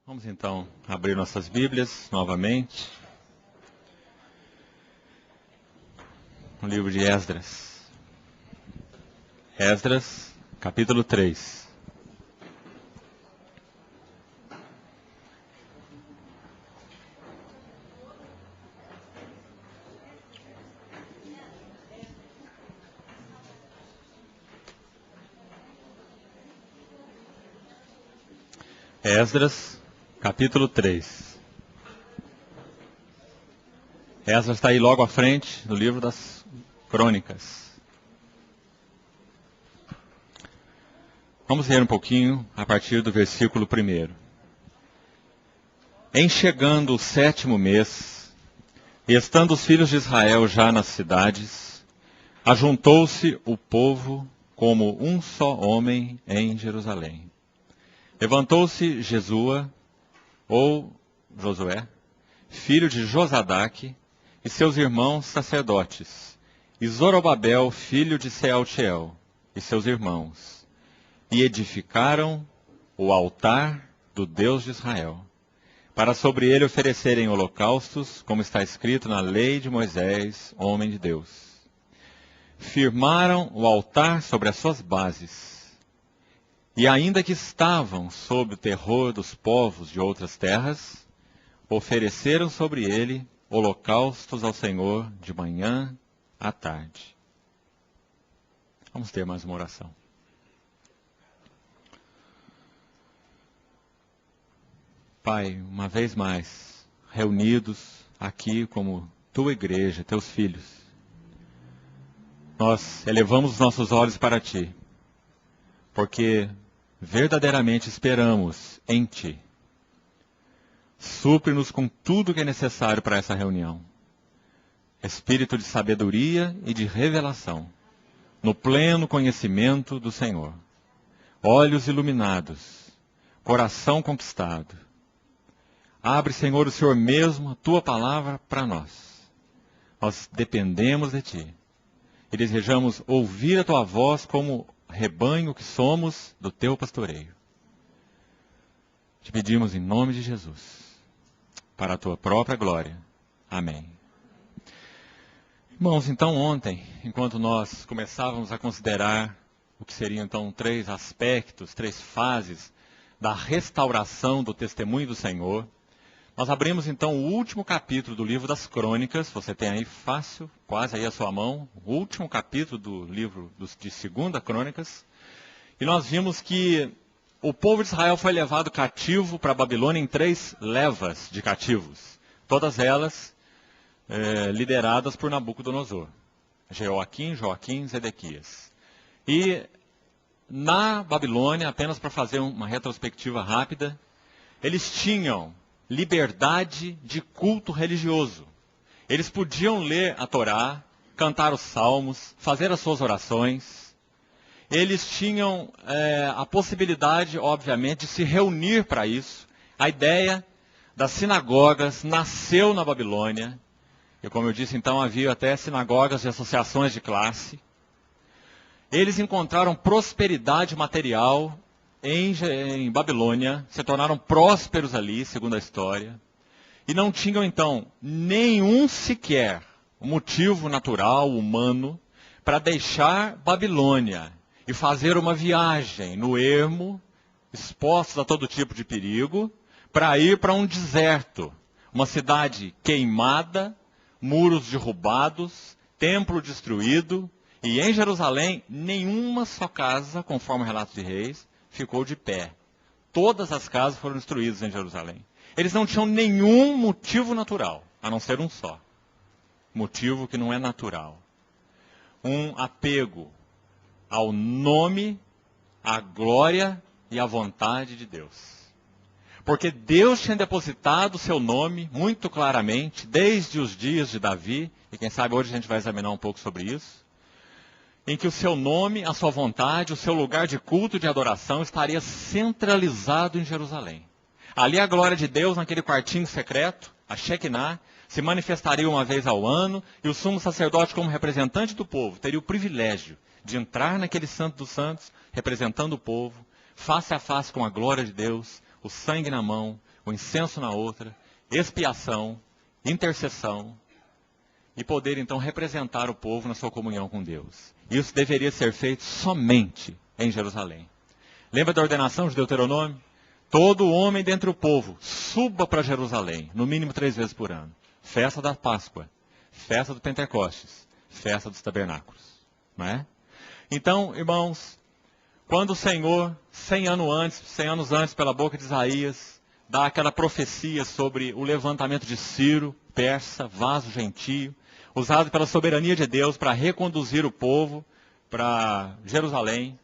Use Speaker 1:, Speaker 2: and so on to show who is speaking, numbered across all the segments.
Speaker 1: Vamos então abrir nossas Bíblias novamente. No livro de Esdras. Esdras, capítulo 3. Esdras, capítulo 3. Esdras está aí logo à frente no livro das Crônicas. Vamos ler um pouquinho a partir do versículo 1. Em chegando o 7º mês, e estando os filhos de Israel já nas cidades, ajuntou-se o povo como um só homem em Jerusalém. Levantou-se Jesua, ou Josué, filho de Josadaque, e seus irmãos sacerdotes, e Zorobabel, filho de Sealtiel, e seus irmãos, e edificaram o altar do Deus de Israel, para sobre ele oferecerem holocaustos, como está escrito na lei de Moisés, homem de Deus. Firmaram o altar sobre as suas bases, e ainda que estavam sob o terror dos povos de outras terras, ofereceram sobre ele holocaustos ao Senhor de manhã à tarde. Vamos ter mais uma oração. Pai, uma vez mais, reunidos aqui como tua igreja, teus filhos, nós elevamos os nossos olhos para ti, porque verdadeiramente esperamos em ti. Supre-nos com tudo que é necessário para essa reunião. Espírito de sabedoria e de revelação, no pleno conhecimento do Senhor. Olhos iluminados, coração conquistado. Abre, Senhor, o Senhor mesmo, a tua palavra para nós. Nós dependemos de ti e desejamos ouvir a tua voz como rebanho que somos do teu pastoreio. Te pedimos em nome de Jesus, para a tua própria glória. Amém. Irmãos, então ontem, enquanto nós começávamos a considerar o que seriam então 3 aspectos, 3 fases da restauração do testemunho do Senhor, nós abrimos então o último capítulo do livro das Crônicas. Você tem aí fácil, quase aí à sua mão, o último capítulo do livro de 2ª Crônicas. E nós vimos que o povo de Israel foi levado cativo para a Babilônia em 3 levas de cativos. Todas elas lideradas por Nabucodonosor. Joaquim, Zedequias. E na Babilônia, apenas para fazer uma retrospectiva rápida, eles tinham liberdade de culto religioso. Eles podiam ler a Torá, cantar os salmos, fazer as suas orações. Eles tinham a possibilidade, obviamente, de se reunir para isso. A ideia das sinagogas nasceu na Babilônia. E como eu disse, então, havia até sinagogas de associações de classe. Eles encontraram prosperidade material em Babilônia, se tornaram prósperos ali, segundo a história, e não tinham então nenhum sequer motivo natural, humano, para deixar Babilônia e fazer uma viagem no ermo, expostos a todo tipo de perigo, para ir para um deserto, uma cidade queimada, muros derrubados, templo destruído, e em Jerusalém nenhuma só casa, conforme o relato de Reis, ficou de pé. Todas as casas foram destruídas em Jerusalém. Eles não tinham nenhum motivo natural, a não ser um só. Motivo que não é natural. Um apego ao nome, à glória e à vontade de Deus. Porque Deus tinha depositado o seu nome muito claramente, desde os dias de Davi, e quem sabe hoje a gente vai examinar um pouco sobre isso, em que o seu nome, a sua vontade, o seu lugar de culto e de adoração estaria centralizado em Jerusalém. Ali a glória de Deus, naquele quartinho secreto, a Shekinah, se manifestaria uma vez ao ano, e o sumo sacerdote, como representante do povo, teria o privilégio de entrar naquele santo dos santos, representando o povo, face a face com a glória de Deus, o sangue na mão, o incenso na outra, expiação, intercessão, e poder então representar o povo na sua comunhão com Deus. Isso deveria ser feito somente em Jerusalém. Lembra da ordenação de Deuteronômio? Todo homem dentre o povo suba para Jerusalém, no mínimo 3 vezes por ano. Festa da Páscoa, festa do Pentecostes, festa dos tabernáculos. Não é? Então, irmãos, quando o Senhor, 100 anos antes, pela boca de Isaías, dá aquela profecia sobre o levantamento de Ciro, persa, vaso gentio, usado pela soberania de Deus para reconduzir o povo para Jerusalém.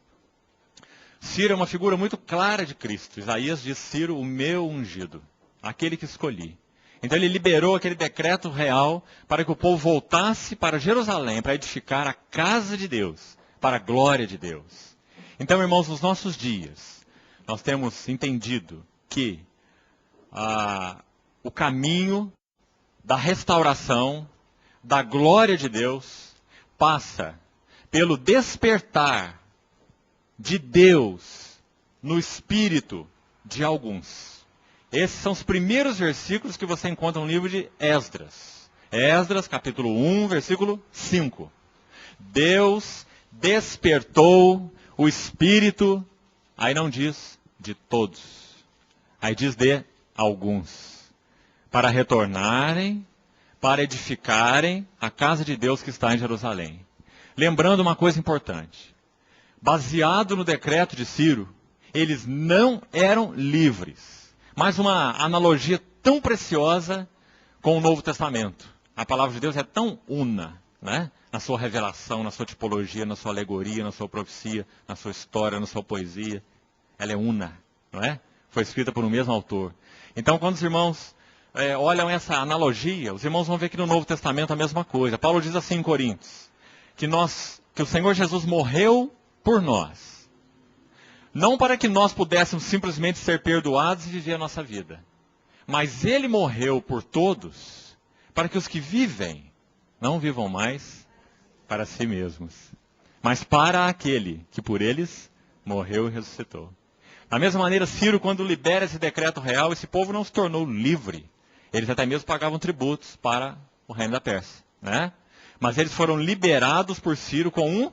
Speaker 1: Ciro é uma figura muito clara de Cristo. Isaías diz: Ciro, o meu ungido, aquele que escolhi. Então ele liberou aquele decreto real para que o povo voltasse para Jerusalém, para edificar a casa de Deus, para a glória de Deus. Então, irmãos, nos nossos dias, nós temos entendido que o caminho da restauração, da glória de Deus, passa pelo despertar de Deus no espírito de alguns. Esses são os primeiros versículos que você encontra no livro de Esdras. Esdras, capítulo 1, versículo 5. Deus despertou o espírito, aí não diz de todos, aí diz de alguns, para retornarem, para edificarem a casa de Deus que está em Jerusalém. Lembrando uma coisa importante. Baseado no decreto de Ciro, eles não eram livres. Mais uma analogia tão preciosa com o Novo Testamento. A palavra de Deus é tão una, né? Na sua revelação, na sua tipologia, na sua alegoria, na sua profecia, na sua história, na sua poesia. Ela é una, não é? Foi escrita por um mesmo autor. Então, quando os irmãos olham essa analogia, os irmãos vão ver que no Novo Testamento a mesma coisa. Paulo diz assim em Coríntios, que o Senhor Jesus morreu por nós. Não para que nós pudéssemos simplesmente ser perdoados e viver a nossa vida. Mas Ele morreu por todos, para que os que vivem não vivam mais para si mesmos, mas para aquele que por eles morreu e ressuscitou. Da mesma maneira, Ciro, quando libera esse decreto real, esse povo não se tornou livre. Eles até mesmo pagavam tributos para o reino da Pérsia, né? Mas eles foram liberados por Ciro com um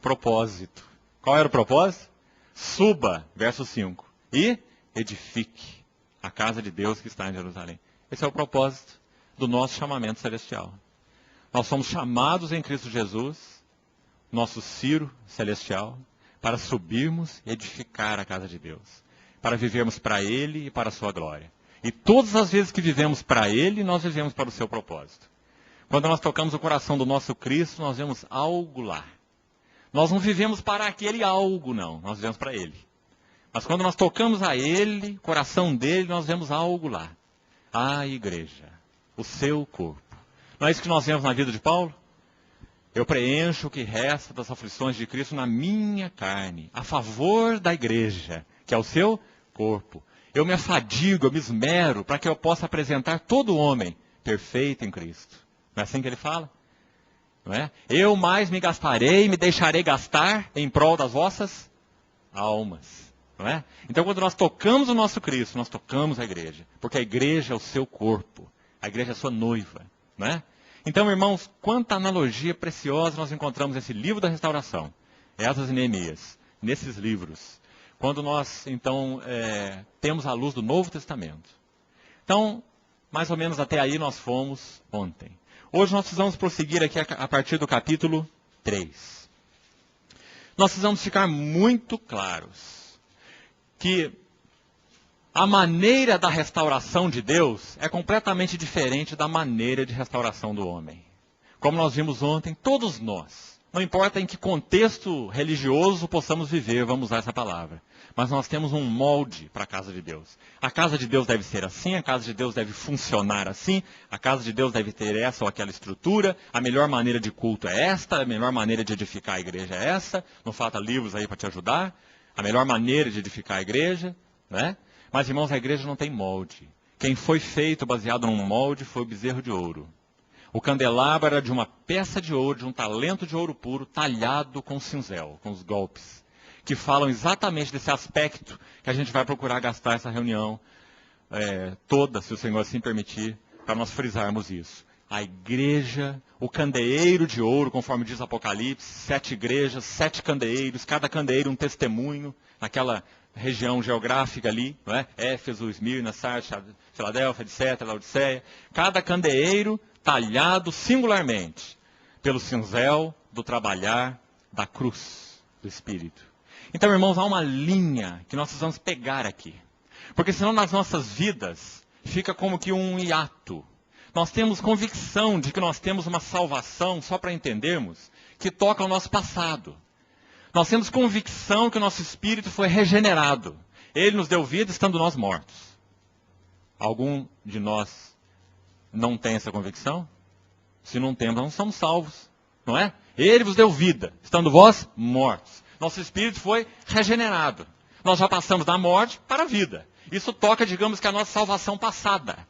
Speaker 1: propósito. Qual era o propósito? Suba, verso 5, e edifique a casa de Deus que está em Jerusalém. Esse é o propósito do nosso chamamento celestial. Nós somos chamados em Cristo Jesus, nosso Ciro celestial, para subirmos e edificar a casa de Deus, para vivermos para Ele e para a sua glória. E todas as vezes que vivemos para Ele, nós vivemos para o seu propósito. Quando nós tocamos o coração do nosso Cristo, nós vemos algo lá. Nós não vivemos para aquele algo, não. Nós vivemos para Ele. Mas quando nós tocamos a Ele, o coração dele, nós vemos algo lá. A igreja, o seu corpo. Não é isso que nós vemos na vida de Paulo? Eu preencho o que resta das aflições de Cristo na minha carne, a favor da igreja, que é o seu corpo. Eu me afadigo, eu me esmero, para que eu possa apresentar todo homem perfeito em Cristo. Não é assim que ele fala? Não é? Eu mais me gastarei, me deixarei gastar em prol das vossas almas. Não é? Então, quando nós tocamos o nosso Cristo, nós tocamos a igreja. Porque a igreja é o seu corpo. A igreja é a sua noiva. Não é? Então, irmãos, quanta analogia preciosa nós encontramos nesse livro da restauração. Esdras e Neemias. Nesses livros. Quando nós, então, temos a luz do Novo Testamento. Então, mais ou menos até aí nós fomos ontem. Hoje nós precisamos prosseguir aqui a partir do capítulo 3. Nós precisamos ficar muito claros que a maneira da restauração de Deus é completamente diferente da maneira de restauração do homem. Como nós vimos ontem, todos nós, não importa em que contexto religioso possamos viver, vamos usar essa palavra, mas nós temos um molde para a casa de Deus. A casa de Deus deve ser assim, a casa de Deus deve funcionar assim, a casa de Deus deve ter essa ou aquela estrutura, a melhor maneira de culto é esta, a melhor maneira de edificar a igreja é essa, não falta livros aí para te ajudar, a melhor maneira de edificar a igreja, né? Mas, irmãos, a igreja não tem molde. Quem foi feito baseado num molde foi o bezerro de ouro. O candelabro era de uma peça de ouro, de um talento de ouro puro, talhado com cinzel, com os golpes, que falam exatamente desse aspecto que a gente vai procurar gastar essa reunião toda, se o Senhor assim permitir, para nós frisarmos isso. A igreja, o candeeiro de ouro, conforme diz Apocalipse, 7 igrejas, 7 candeeiros, cada candeeiro um testemunho, naquela região geográfica ali, não é? Éfeso, Esmirna, Sardes, Filadélfia, etc., Laodiceia. Cada candeeiro talhado singularmente pelo cinzel do trabalhar da cruz do Espírito. Então, irmãos, há uma linha que nós precisamos pegar aqui. Porque senão nas nossas vidas fica como que um hiato. Nós temos convicção de que nós temos uma salvação, só para entendermos, que toca ao nosso passado. Nós temos convicção que o nosso espírito foi regenerado. Ele nos deu vida estando nós mortos. Algum de nós não tem essa convicção? Se não temos, não somos salvos, não é? Ele vos deu vida, estando vós mortos. Nosso espírito foi regenerado. Nós já passamos da morte para a vida. Isso toca, digamos que a nossa salvação passada.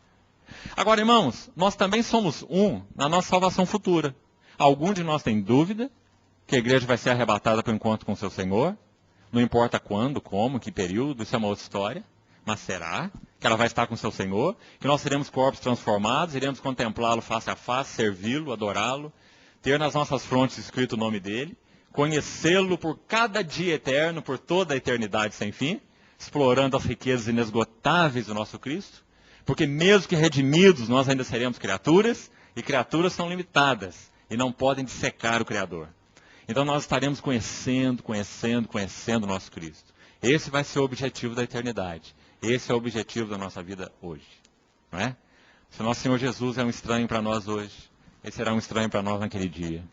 Speaker 1: Agora, irmãos, nós também somos na nossa salvação futura. Algum de nós tem dúvida que a igreja vai ser arrebatada para o encontro com o seu Senhor? Não importa quando, como, que período, isso é uma outra história. Mas será que ela vai estar com o seu Senhor? Que nós seremos corpos transformados, iremos contemplá-lo face a face, servi-lo, adorá-lo, ter nas nossas frontes escrito o nome dele, conhecê-lo por cada dia eterno, por toda a eternidade sem fim, explorando as riquezas inesgotáveis do nosso Cristo? Porque mesmo que redimidos, nós ainda seremos criaturas, e criaturas são limitadas, e não podem dissecar o Criador. Então nós estaremos conhecendo o nosso Cristo. Esse vai ser o objetivo da eternidade. Esse é o objetivo da nossa vida hoje. Não é? Se o nosso Senhor Jesus é um estranho para nós hoje, ele será um estranho para nós naquele dia.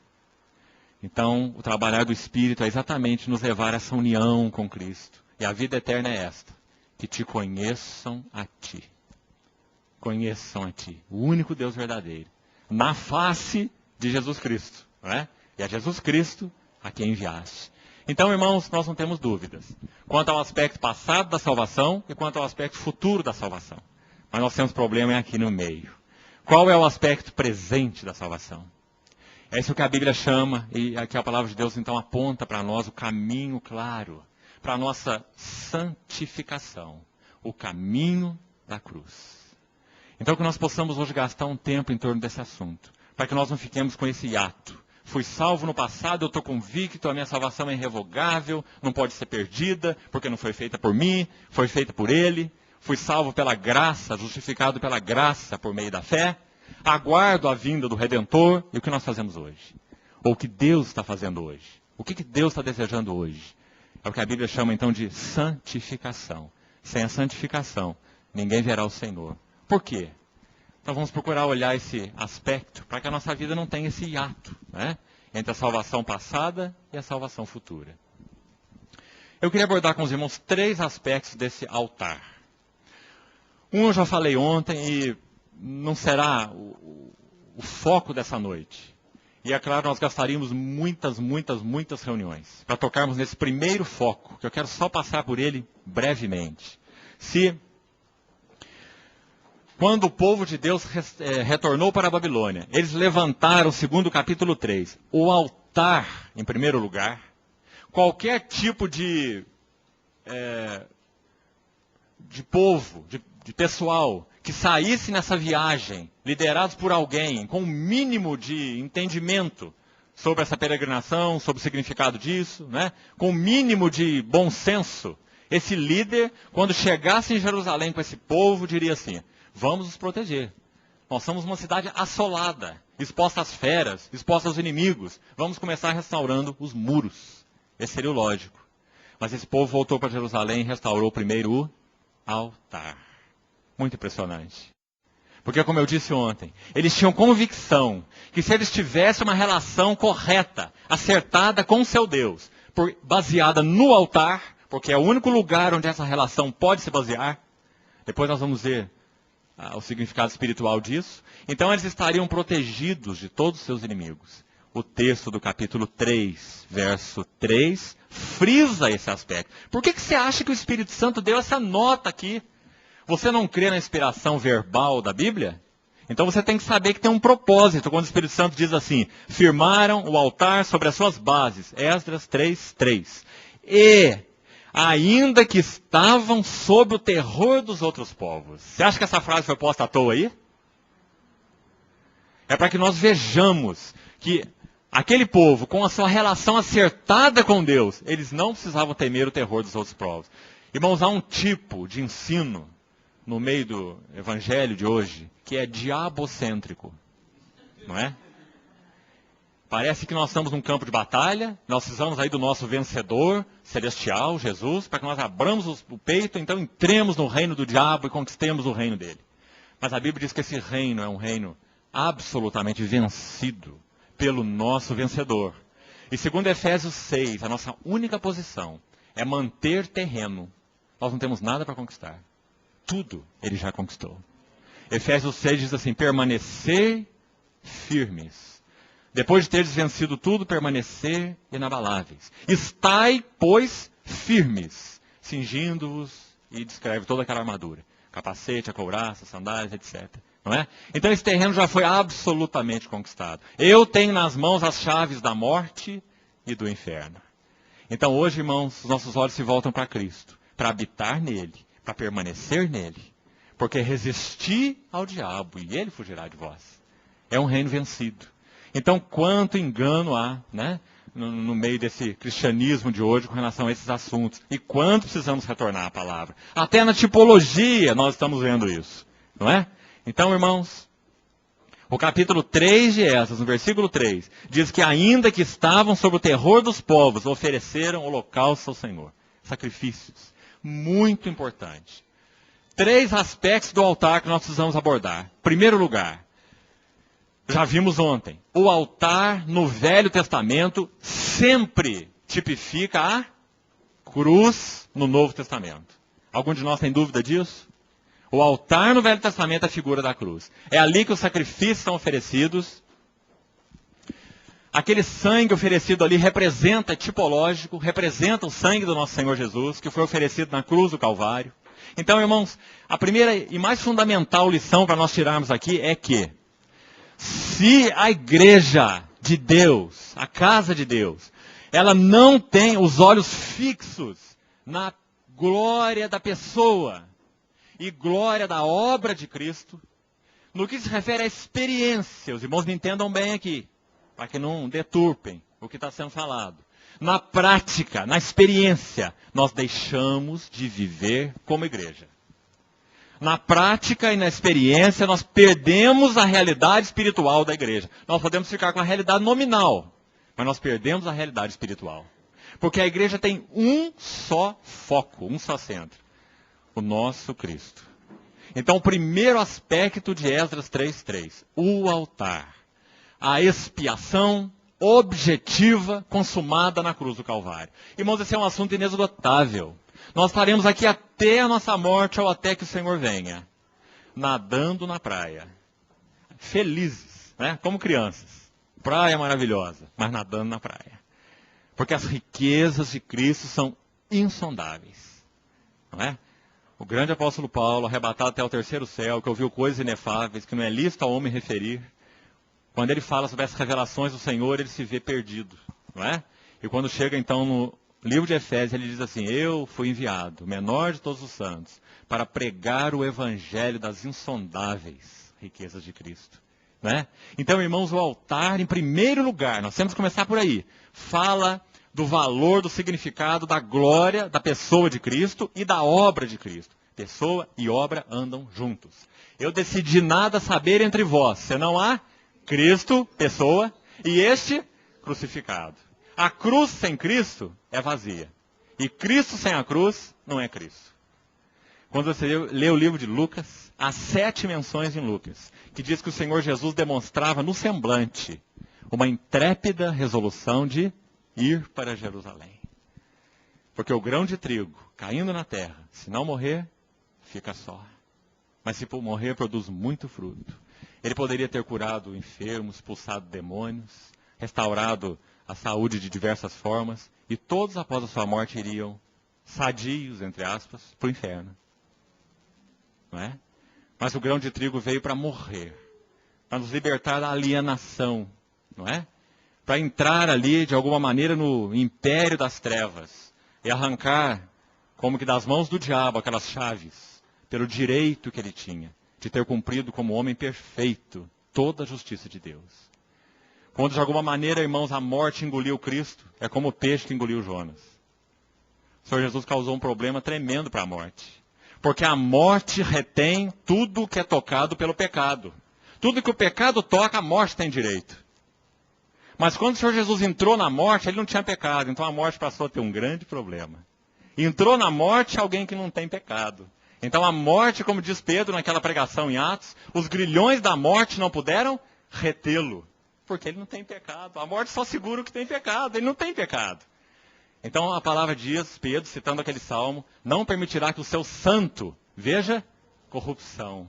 Speaker 1: Então, o trabalhar do Espírito é exatamente nos levar a essa união com Cristo. E a vida eterna é esta, que te conheçam a ti. Conheçam a ti, o único Deus verdadeiro, na face de Jesus Cristo, não é? E é Jesus Cristo a quem enviaste. Então, irmãos, nós não temos dúvidas quanto ao aspecto passado da salvação e quanto ao aspecto futuro da salvação. Mas nós temos problema aqui no meio. Qual é o aspecto presente da salvação? É isso que a Bíblia chama, e aqui a palavra de Deus então aponta para nós o caminho claro, para a nossa santificação, o caminho da cruz. Então que nós possamos hoje gastar um tempo em torno desse assunto, para que nós não fiquemos com esse hiato. Fui salvo no passado, eu estou convicto, a minha salvação é irrevogável, não pode ser perdida, porque não foi feita por mim, foi feita por Ele. Fui salvo pela graça, justificado pela graça por meio da fé. Aguardo a vinda do Redentor. E o que nós fazemos hoje? Ou o que Deus está fazendo hoje? O que Deus está desejando hoje? É o que a Bíblia chama então de santificação. Sem a santificação, ninguém verá o Senhor. Por quê? Então vamos procurar olhar esse aspecto para que a nossa vida não tenha esse hiato, né, entre a salvação passada e a salvação futura. Eu queria abordar com os irmãos 3 aspectos desse altar. Um eu já falei ontem e não será o foco dessa noite. E é claro, nós gastaríamos muitas reuniões para tocarmos nesse primeiro foco, que eu quero só passar por ele brevemente. Quando o povo de Deus retornou para a Babilônia, eles levantaram, segundo o capítulo 3, o altar, em primeiro lugar. Qualquer tipo de povo, de pessoal, que saísse nessa viagem, liderados por alguém, com um mínimo de entendimento sobre essa peregrinação, sobre o significado disso, né? Com um mínimo de bom senso, esse líder, quando chegasse em Jerusalém com esse povo, diria assim: vamos nos proteger. Nós somos uma cidade assolada, exposta às feras, exposta aos inimigos. Vamos começar restaurando os muros. Esse seria o lógico. Mas esse povo voltou para Jerusalém e restaurou primeiro o altar. Muito impressionante. Porque, como eu disse ontem, eles tinham convicção que se eles tivessem uma relação correta, acertada com o seu Deus, baseada no altar, porque é o único lugar onde essa relação pode se basear, depois nós vamos ver o significado espiritual disso, então eles estariam protegidos de todos os seus inimigos. O texto do capítulo 3, verso 3, frisa esse aspecto. Por que você acha que o Espírito Santo deu essa nota aqui? Você não crê na inspiração verbal da Bíblia? Então você tem que saber que tem um propósito. Quando o Espírito Santo diz assim: firmaram o altar sobre as suas bases. Esdras 3:3. E ainda que estavam sob o terror dos outros povos. Você acha que essa frase foi posta à toa aí? É para que nós vejamos que aquele povo, com a sua relação acertada com Deus, eles não precisavam temer o terror dos outros povos. Irmãos, há um tipo de ensino no meio do evangelho de hoje que é diabocêntrico, não é? Parece que nós estamos num campo de batalha, nós precisamos aí do nosso vencedor celestial, Jesus, para que nós abramos o peito, então entremos no reino do diabo e conquistemos o reino dele. Mas a Bíblia diz que esse reino é um reino absolutamente vencido pelo nosso vencedor. E segundo Efésios 6, a nossa única posição é manter terreno. Nós não temos nada para conquistar. Tudo ele já conquistou. Efésios 6 diz assim, permanecer firmes. Depois de teres vencido tudo, permanecer inabaláveis. Estai, pois, firmes, cingindo-vos, e descreve toda aquela armadura. Capacete, a couraça, sandálias, etc. Não é? Então esse terreno já foi absolutamente conquistado. Eu tenho nas mãos as chaves da morte e do inferno. Então hoje, irmãos, os nossos olhos se voltam para Cristo, para habitar nele, para permanecer nele. Porque resistir ao diabo e ele fugirá de vós. É um reino vencido. Então, quanto engano há, né, no meio desse cristianismo de hoje com relação a esses assuntos. E quanto precisamos retornar à palavra. Até na tipologia nós estamos vendo isso. Não é? Então, irmãos, o capítulo 3 de Esdras, no versículo 3, diz que ainda que estavam sob o terror dos povos, ofereceram holocausto ao Senhor. Sacrifícios. Muito importante. 3 aspectos do altar que nós precisamos abordar. Primeiro lugar, já vimos ontem, o altar no Velho Testamento sempre tipifica a cruz no Novo Testamento. Algum de nós tem dúvida disso? O altar no Velho Testamento é a figura da cruz. É ali que os sacrifícios são oferecidos. Aquele sangue oferecido ali representa, é tipológico, representa o sangue do nosso Senhor Jesus, que foi oferecido na cruz do Calvário. Então, irmãos, a primeira e mais fundamental lição para nós tirarmos aqui é que se a igreja de Deus, a casa de Deus, ela não tem os olhos fixos na glória da pessoa e glória da obra de Cristo, no que se refere à experiência, os irmãos me entendam bem aqui, para que não deturpem o que está sendo falado. Na prática, na experiência, nós deixamos de viver como igreja. Na prática e na experiência, nós perdemos a realidade espiritual da igreja. Nós podemos ficar com a realidade nominal, mas nós perdemos a realidade espiritual. Porque a igreja tem um só foco, um só centro. O nosso Cristo. Então, o primeiro aspecto de Esdras 3:3, o altar. A expiação objetiva consumada na cruz do Calvário. Irmãos, esse é um assunto inesgotável. Nós estaremos aqui até a nossa morte ou até que o Senhor venha. Nadando na praia. Felizes, né? Como crianças. Praia maravilhosa, mas nadando na praia. Porque as riquezas de Cristo são insondáveis. Não é? O grande apóstolo Paulo, arrebatado até o terceiro céu, que ouviu coisas inefáveis, que não é lícito ao homem referir. Quando ele fala sobre essas revelações do Senhor, ele se vê perdido. Não é? E quando chega então no livro de Efésios, ele diz assim, eu fui enviado, menor de todos os santos, para pregar o evangelho das insondáveis riquezas de Cristo. Não é? Então, irmãos, o altar, em primeiro lugar, nós temos que começar por aí, fala do valor, do significado, da glória da pessoa de Cristo e da obra de Cristo. Pessoa e obra andam juntos. Eu decidi nada saber entre vós, senão há Cristo, pessoa, e este crucificado. A cruz sem Cristo é vazia. E Cristo sem a cruz não é Cristo. Quando você lê o livro de Lucas, há 7 menções em Lucas, que diz que o Senhor Jesus demonstrava no semblante uma intrépida resolução de ir para Jerusalém. Porque o grão de trigo caindo na terra, se não morrer, fica só. Mas se morrer, produz muito fruto. Ele poderia ter curado enfermos, expulsado demônios, restaurado a saúde de diversas formas, e todos após a sua morte iriam sadios, entre aspas, para o inferno. Não é? Mas o grão de trigo veio para morrer, para nos libertar da alienação, não é? Para entrar ali, de alguma maneira, no império das trevas, e arrancar como que das mãos do diabo aquelas chaves, pelo direito que ele tinha de ter cumprido como homem perfeito toda a justiça de Deus. Quando de alguma maneira, irmãos, a morte engoliu Cristo, é como o peixe que engoliu Jonas. O Senhor Jesus causou um problema tremendo para a morte. Porque a morte retém tudo que é tocado pelo pecado. Tudo que o pecado toca, a morte tem direito. Mas quando o Senhor Jesus entrou na morte, ele não tinha pecado. Então a morte passou a ter um grande problema. Entrou na morte alguém que não tem pecado. Então a morte, como diz Pedro naquela pregação em Atos, os grilhões da morte não puderam retê-lo. Porque ele não tem pecado. A morte só segura o que tem pecado. Ele não tem pecado. Então a palavra diz, Pedro, citando aquele salmo, não permitirá que o seu santo veja corrupção.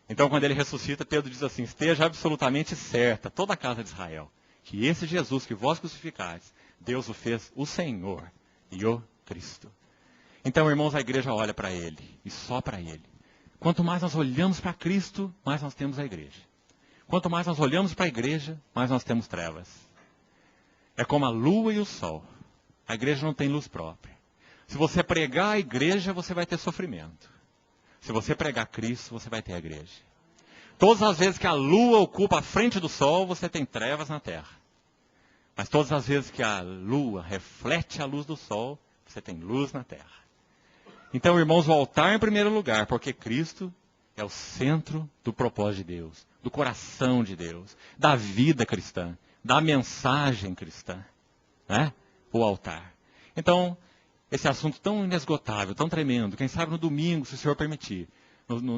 Speaker 1: Então quando ele ressuscita, Pedro diz assim, esteja absolutamente certa, toda a casa de Israel, que esse Jesus que vós crucificais, Deus o fez o Senhor e o Cristo. Então, irmãos, a igreja olha para ele, e só para ele. Quanto mais nós olhamos para Cristo, mais nós temos a igreja. Quanto mais nós olhamos para a igreja, mais nós temos trevas. É como a lua e o sol. A igreja não tem luz própria. Se você pregar a igreja, você vai ter sofrimento. Se você pregar Cristo, você vai ter a igreja. Todas as vezes que a lua ocupa a frente do sol, você tem trevas na terra. Mas todas as vezes que a lua reflete a luz do sol, você tem luz na terra. Então, irmãos, o altar em primeiro lugar, porque Cristo é o centro do propósito de Deus, do coração de Deus, da vida cristã, da mensagem cristã, né? O altar. Então, esse assunto tão inesgotável, tão tremendo, quem sabe no domingo, se o Senhor permitir,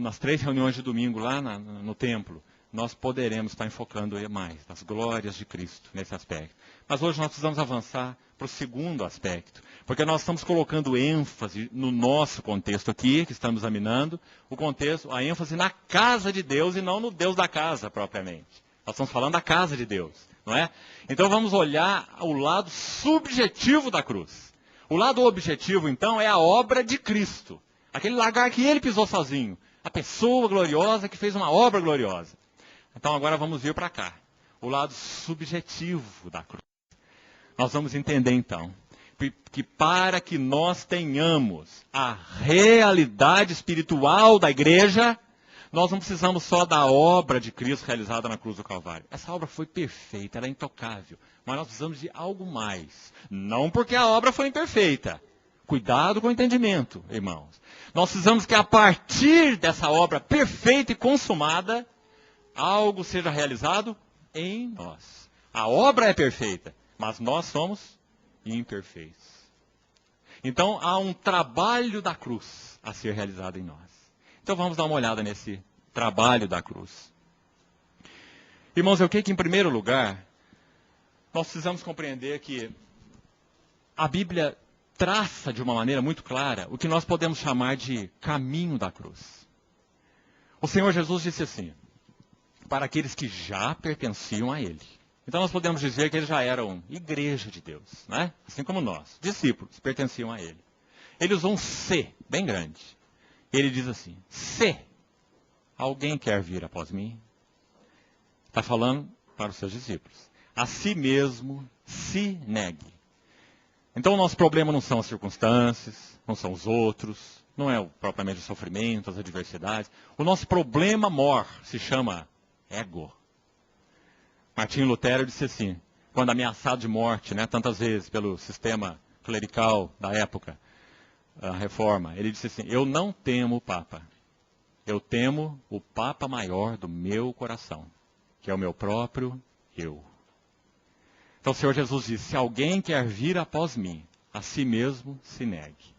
Speaker 1: nas 3 reuniões de domingo lá no templo, nós poderemos estar enfocando mais nas glórias de Cristo nesse aspecto. Mas hoje nós precisamos avançar para o segundo aspecto, porque nós estamos colocando ênfase no nosso contexto aqui, que estamos examinando, o contexto, a ênfase na casa de Deus e não no Deus da casa propriamente. Nós estamos falando da casa de Deus, não é? Então vamos olhar o lado subjetivo da cruz. O lado objetivo, então, é a obra de Cristo. Aquele lugar que ele pisou sozinho. A pessoa gloriosa que fez uma obra gloriosa. Então agora vamos vir para cá. O lado subjetivo da cruz. Nós vamos entender então que para que nós tenhamos a realidade espiritual da igreja, nós não precisamos só da obra de Cristo realizada na cruz do Calvário. Essa obra foi perfeita, ela é intocável. Mas nós precisamos de algo mais. Não porque a obra foi imperfeita. Cuidado com o entendimento, irmãos. Nós precisamos que a partir dessa obra perfeita e consumada, algo seja realizado em nós. A obra é perfeita, mas nós somos imperfeitos. Então há um trabalho da cruz a ser realizado em nós. Então vamos dar uma olhada nesse trabalho da cruz. Irmãos, eu creio que em primeiro lugar, nós precisamos compreender que a Bíblia traça de uma maneira muito clara o que nós podemos chamar de caminho da cruz. O Senhor Jesus disse assim, para aqueles que já pertenciam a Ele. Então nós podemos dizer que eles já eram igreja de Deus, né? Assim como nós, discípulos, pertenciam a Ele. Ele usou um se bem grande. Ele diz assim, se alguém quer vir após mim, está falando para os seus discípulos, a si mesmo se negue. Então o nosso problema não são as circunstâncias, não são os outros, não é propriamente o sofrimento, as adversidades. O nosso problema maior se chama ego. Martinho Lutero disse assim, quando ameaçado de morte, né, tantas vezes pelo sistema clerical da época, a reforma, ele disse assim, eu não temo o Papa, eu temo o Papa maior do meu coração, que é o meu próprio eu. Então o Senhor Jesus disse, se alguém quer vir após mim, a si mesmo se negue.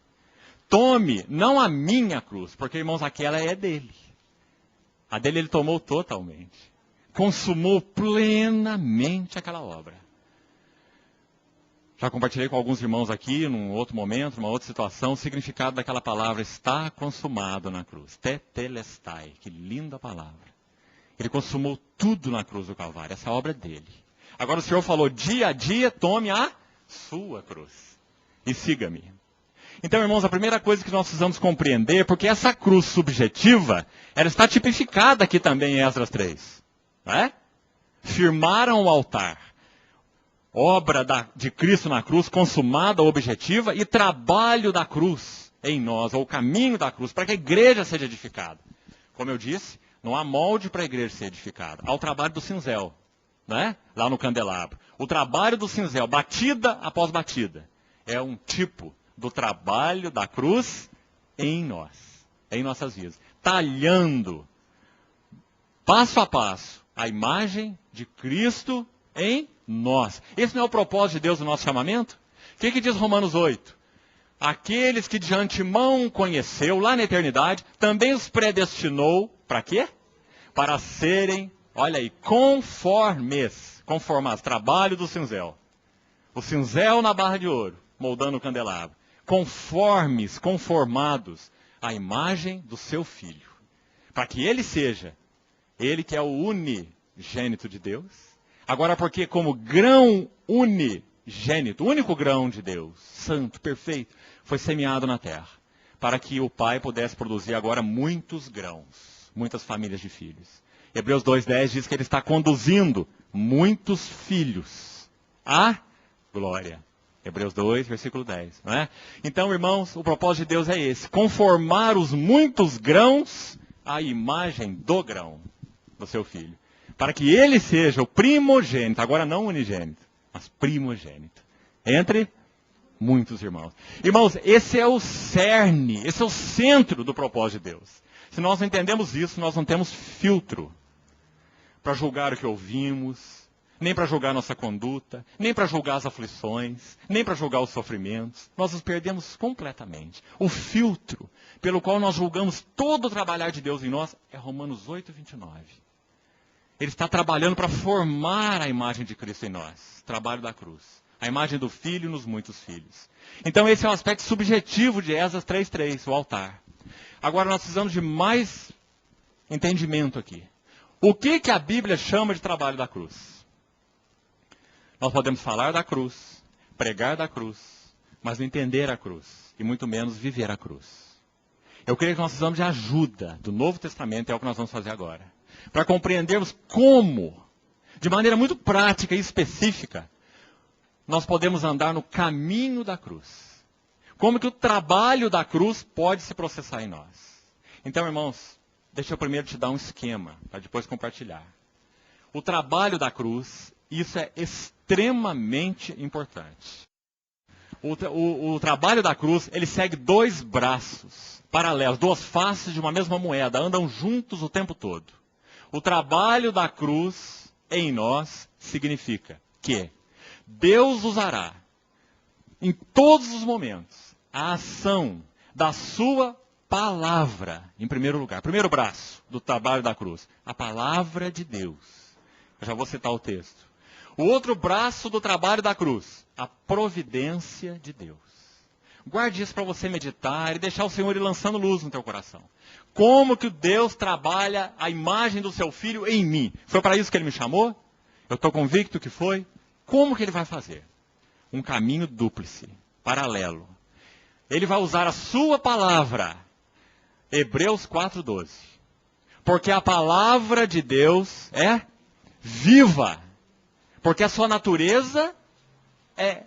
Speaker 1: Tome, não a minha cruz, porque, irmãos, aquela é dele. A dele ele tomou totalmente. Consumou plenamente aquela obra. Já compartilhei com alguns irmãos aqui, num outro momento, numa outra situação, o significado daquela palavra, está consumado na cruz. Tetelestai, que linda palavra. Ele consumou tudo na cruz do Calvário, essa obra é dele. Agora o Senhor falou, dia a dia, tome a sua cruz e siga-me. Então, irmãos, a primeira coisa que nós precisamos compreender, porque essa cruz subjetiva, ela está tipificada aqui também em Esdras 3. Não é? Firmaram o altar. obra de Cristo na cruz, consumada, objetiva, e trabalho da cruz em nós, ou o caminho da cruz, para que a igreja seja edificada. Como eu disse, não há molde para a igreja ser edificada. Há o trabalho do cinzel, né? Lá no candelabro. O trabalho do cinzel, batida após batida, é um tipo do trabalho da cruz em nós, em nossas vidas. Talhando, passo a passo, a imagem de Cristo em nós. Esse não é o propósito de Deus no nosso chamamento? O que diz Romanos 8? Aqueles que de antemão conheceu, lá na eternidade, também os predestinou, para quê? Para serem, olha aí, conformados, trabalho do cinzel. O cinzel na barra de ouro, moldando o candelabro. Conformados à imagem do seu Filho. Para que ele seja, ele que é o unigênito de Deus. Agora porque como grão unigênito, único grão de Deus, santo, perfeito, foi semeado na terra, para que o Pai pudesse produzir agora muitos grãos, muitas famílias de filhos. Hebreus 2:10 diz que ele está conduzindo muitos filhos à glória. Hebreus 2, versículo 10. Não é? Então, irmãos, o propósito de Deus é esse, conformar os muitos grãos à imagem do grão, do seu Filho. Para que ele seja o primogênito, agora não unigênito, mas primogênito, entre muitos irmãos. Irmãos, esse é o cerne, esse é o centro do propósito de Deus. Se nós não entendemos isso, nós não temos filtro para julgar o que ouvimos, nem para julgar nossa conduta, nem para julgar as aflições, nem para julgar os sofrimentos. Nós nos perdemos completamente. O filtro pelo qual nós julgamos todo o trabalhar de Deus em nós é Romanos 8:29. Ele está trabalhando para formar a imagem de Cristo em nós. Trabalho da cruz. A imagem do Filho nos muitos filhos. Então esse é um aspecto subjetivo de Esdras 3:3, o altar. Agora nós precisamos de mais entendimento aqui. O que a Bíblia chama de trabalho da cruz? Nós podemos falar da cruz, pregar da cruz, mas não entender a cruz, e muito menos viver a cruz. Eu creio que nós precisamos de ajuda do Novo Testamento, é o que nós vamos fazer agora, para compreendermos como, de maneira muito prática e específica, nós podemos andar no caminho da cruz. Como que o trabalho da cruz pode se processar em nós. Então, irmãos, deixa eu primeiro te dar um esquema, para depois compartilhar. O trabalho da cruz, isso é extremamente importante. O trabalho da cruz, ele segue dois braços paralelos, duas faces de uma mesma moeda, andam juntos o tempo todo. O trabalho da cruz em nós significa que Deus usará, em todos os momentos, a ação da sua palavra, em primeiro lugar. Primeiro braço do trabalho da cruz, a palavra de Deus. Eu já vou citar o texto. O outro braço do trabalho da cruz, a providência de Deus. Guarde isso para você meditar e deixar o Senhor ir lançando luz no teu coração. Como que Deus trabalha a imagem do seu Filho em mim? Foi para isso que Ele me chamou? Eu estou convicto que foi. Como que Ele vai fazer? Um caminho dúplice, paralelo. Ele vai usar a sua palavra. Hebreus 4:12. Porque a palavra de Deus é viva. Porque a sua natureza é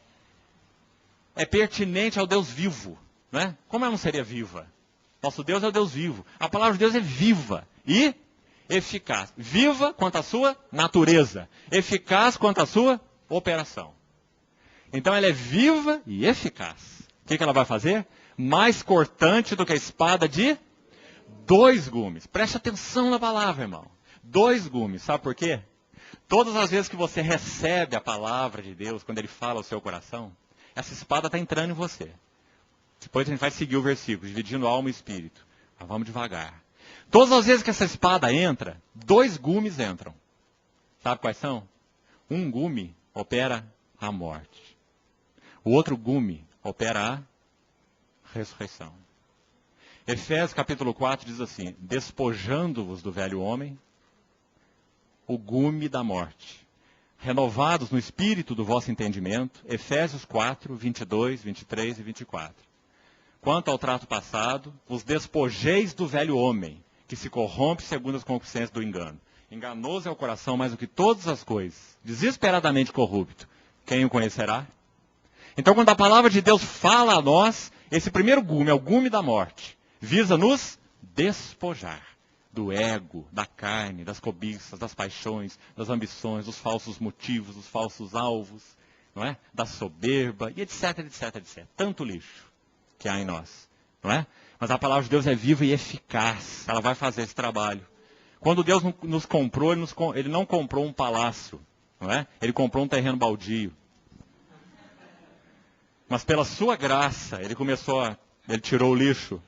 Speaker 1: pertinente ao Deus vivo. Né? Como ela não seria viva? Nosso Deus é o Deus vivo. A palavra de Deus é viva e eficaz. Viva quanto à sua natureza. Eficaz quanto à sua operação. Então ela é viva e eficaz. O que ela vai fazer? Mais cortante do que a espada de 2 gumes. Preste atenção na palavra, irmão. 2 gumes. Sabe por quê? Todas as vezes que você recebe a palavra de Deus, quando Ele fala ao seu coração, essa espada está entrando em você. Depois a gente vai seguir o versículo, dividindo alma e espírito. Mas vamos devagar. Todas as vezes que essa espada entra, 2 gumes entram. Sabe quais são? Um gume opera a morte. O outro gume opera a ressurreição. Efésios capítulo 4 diz assim: despojando-vos do velho homem, o gume da morte. Renovados no espírito do vosso entendimento. Efésios 4, 22, 23 e 24. Quanto ao trato passado, vos despojeis do velho homem, que se corrompe segundo as concupiscências do engano. Enganoso é o coração mais do que todas as coisas, desesperadamente corrupto. quem o conhecerá? Então, quando a palavra de Deus fala a nós, esse primeiro gume é o gume da morte. Visa nos despojar do ego, da carne, das cobiças, das paixões, das ambições, dos falsos motivos, dos falsos alvos, não é? Da soberba, e etc, etc, etc. Tanto lixo que há em nós, não é? Mas a palavra de Deus é viva e eficaz. Ela vai fazer esse trabalho. Quando Deus nos comprou, Ele não comprou um palácio, não é? Ele comprou um terreno baldio. Mas pela sua graça, Ele Ele tirou o lixo.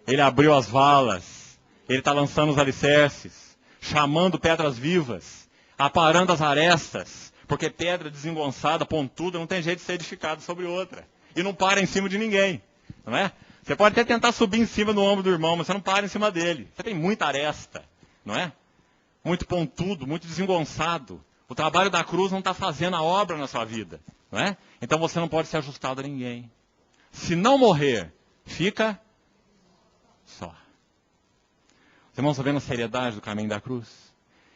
Speaker 1: Ele abriu as valas. Ele está lançando os alicerces. Chamando pedras vivas. Aparando as arestas. Porque pedra desengonçada, pontuda, não tem jeito de ser edificada sobre outra. E não para em cima de ninguém. Não é? Você pode até tentar subir em cima do ombro do irmão, mas você não para em cima dele. Você tem muita aresta. Não é? Muito pontudo, muito desengonçado. O trabalho da cruz não está fazendo a obra na sua vida. Não é? Então você não pode ser ajustado a ninguém. Se não morrer, fica só. Os irmãos estão vendo a seriedade do caminho da cruz?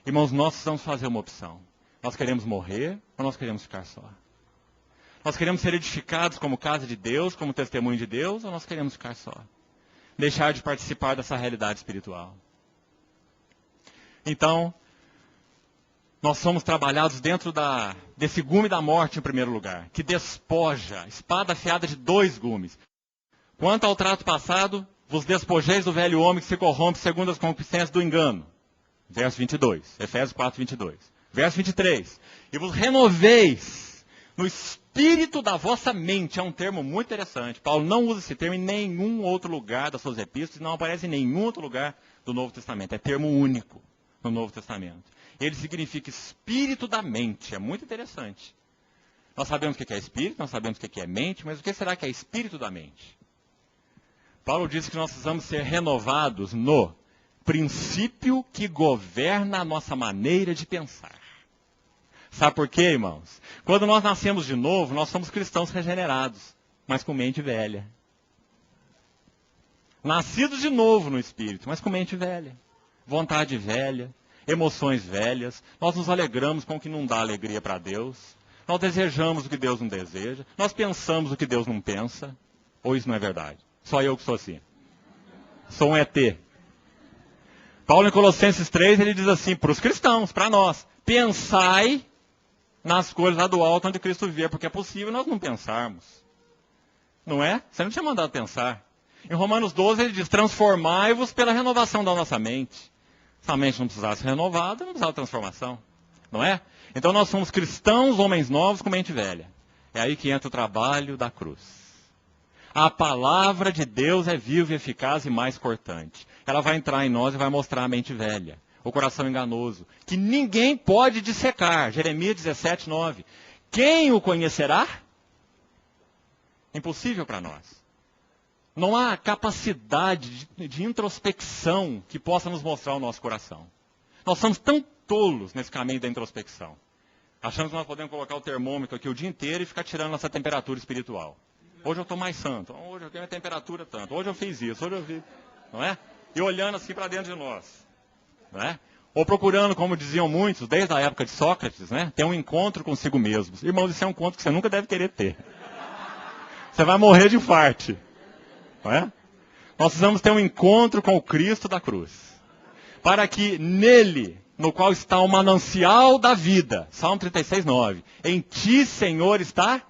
Speaker 1: Irmãos, nós precisamos fazer uma opção. Nós queremos morrer ou nós queremos ficar só? Nós queremos ser edificados como casa de Deus, como testemunho de Deus, ou nós queremos ficar só? Deixar de participar dessa realidade espiritual. Então, nós somos trabalhados dentro desse gume da morte em primeiro lugar, que despoja, espada afiada de 2 gumes. Quanto ao trato passado, vos despojeis do velho homem que se corrompe segundo as concupiscências do engano. Verso 22, Efésios 4, 22. Verso 23, e vos renoveis no espírito da vossa mente. É um termo muito interessante. Paulo não usa esse termo em nenhum outro lugar das suas epístolas, não aparece em nenhum outro lugar do Novo Testamento. É termo único no Novo Testamento. Ele significa espírito da mente. É muito interessante. Nós sabemos o que é espírito, nós sabemos o que é mente, mas o que será que é espírito da mente? Paulo diz que nós precisamos ser renovados no princípio que governa a nossa maneira de pensar. Sabe por quê, irmãos? Quando nós nascemos de novo, nós somos cristãos regenerados, mas com mente velha. Nascidos de novo no espírito, mas com mente velha. Vontade velha, emoções velhas. Nós nos alegramos com o que não dá alegria para Deus. Nós desejamos o que Deus não deseja. Nós pensamos o que Deus não pensa. Ou isso não é verdade? Só eu que sou assim. Sou um ET. Paulo em Colossenses 3, ele diz assim, para os cristãos, para nós, pensai nas coisas lá do alto onde Cristo vivia, porque é possível nós não pensarmos. Não é? Você não tinha mandado pensar. Em Romanos 12 ele diz, transformai-vos pela renovação da nossa mente. Se a mente não precisasse ser renovada, não precisava de transformação. Não é? Então nós somos cristãos, homens novos com mente velha. É aí que entra o trabalho da cruz. A palavra de Deus é viva e eficaz e mais cortante. Ela vai entrar em nós e vai mostrar a mente velha. O coração enganoso, que ninguém pode dissecar. Jeremias 17, 9. Quem o conhecerá? Impossível para nós. Não há capacidade de introspecção que possa nos mostrar o nosso coração. Nós somos tão tolos nesse caminho da introspecção. Achamos que nós podemos colocar o termômetro aqui o dia inteiro e ficar tirando nossa temperatura espiritual. Hoje eu estou mais santo, hoje eu tenho a temperatura tanto, hoje eu fiz isso, hoje eu fiz... Não é? E olhando assim para dentro de nós. Não é? Ou procurando, como diziam muitos, desde a época de Sócrates, né? Ter um encontro consigo mesmos. Irmãos, isso é um encontro que você nunca deve querer ter. Você vai morrer de infarte. Não é? Nós precisamos ter um encontro com o Cristo da cruz. Para que nele, no qual está o manancial da vida, Salmo 36, 9. Em ti, Senhor, está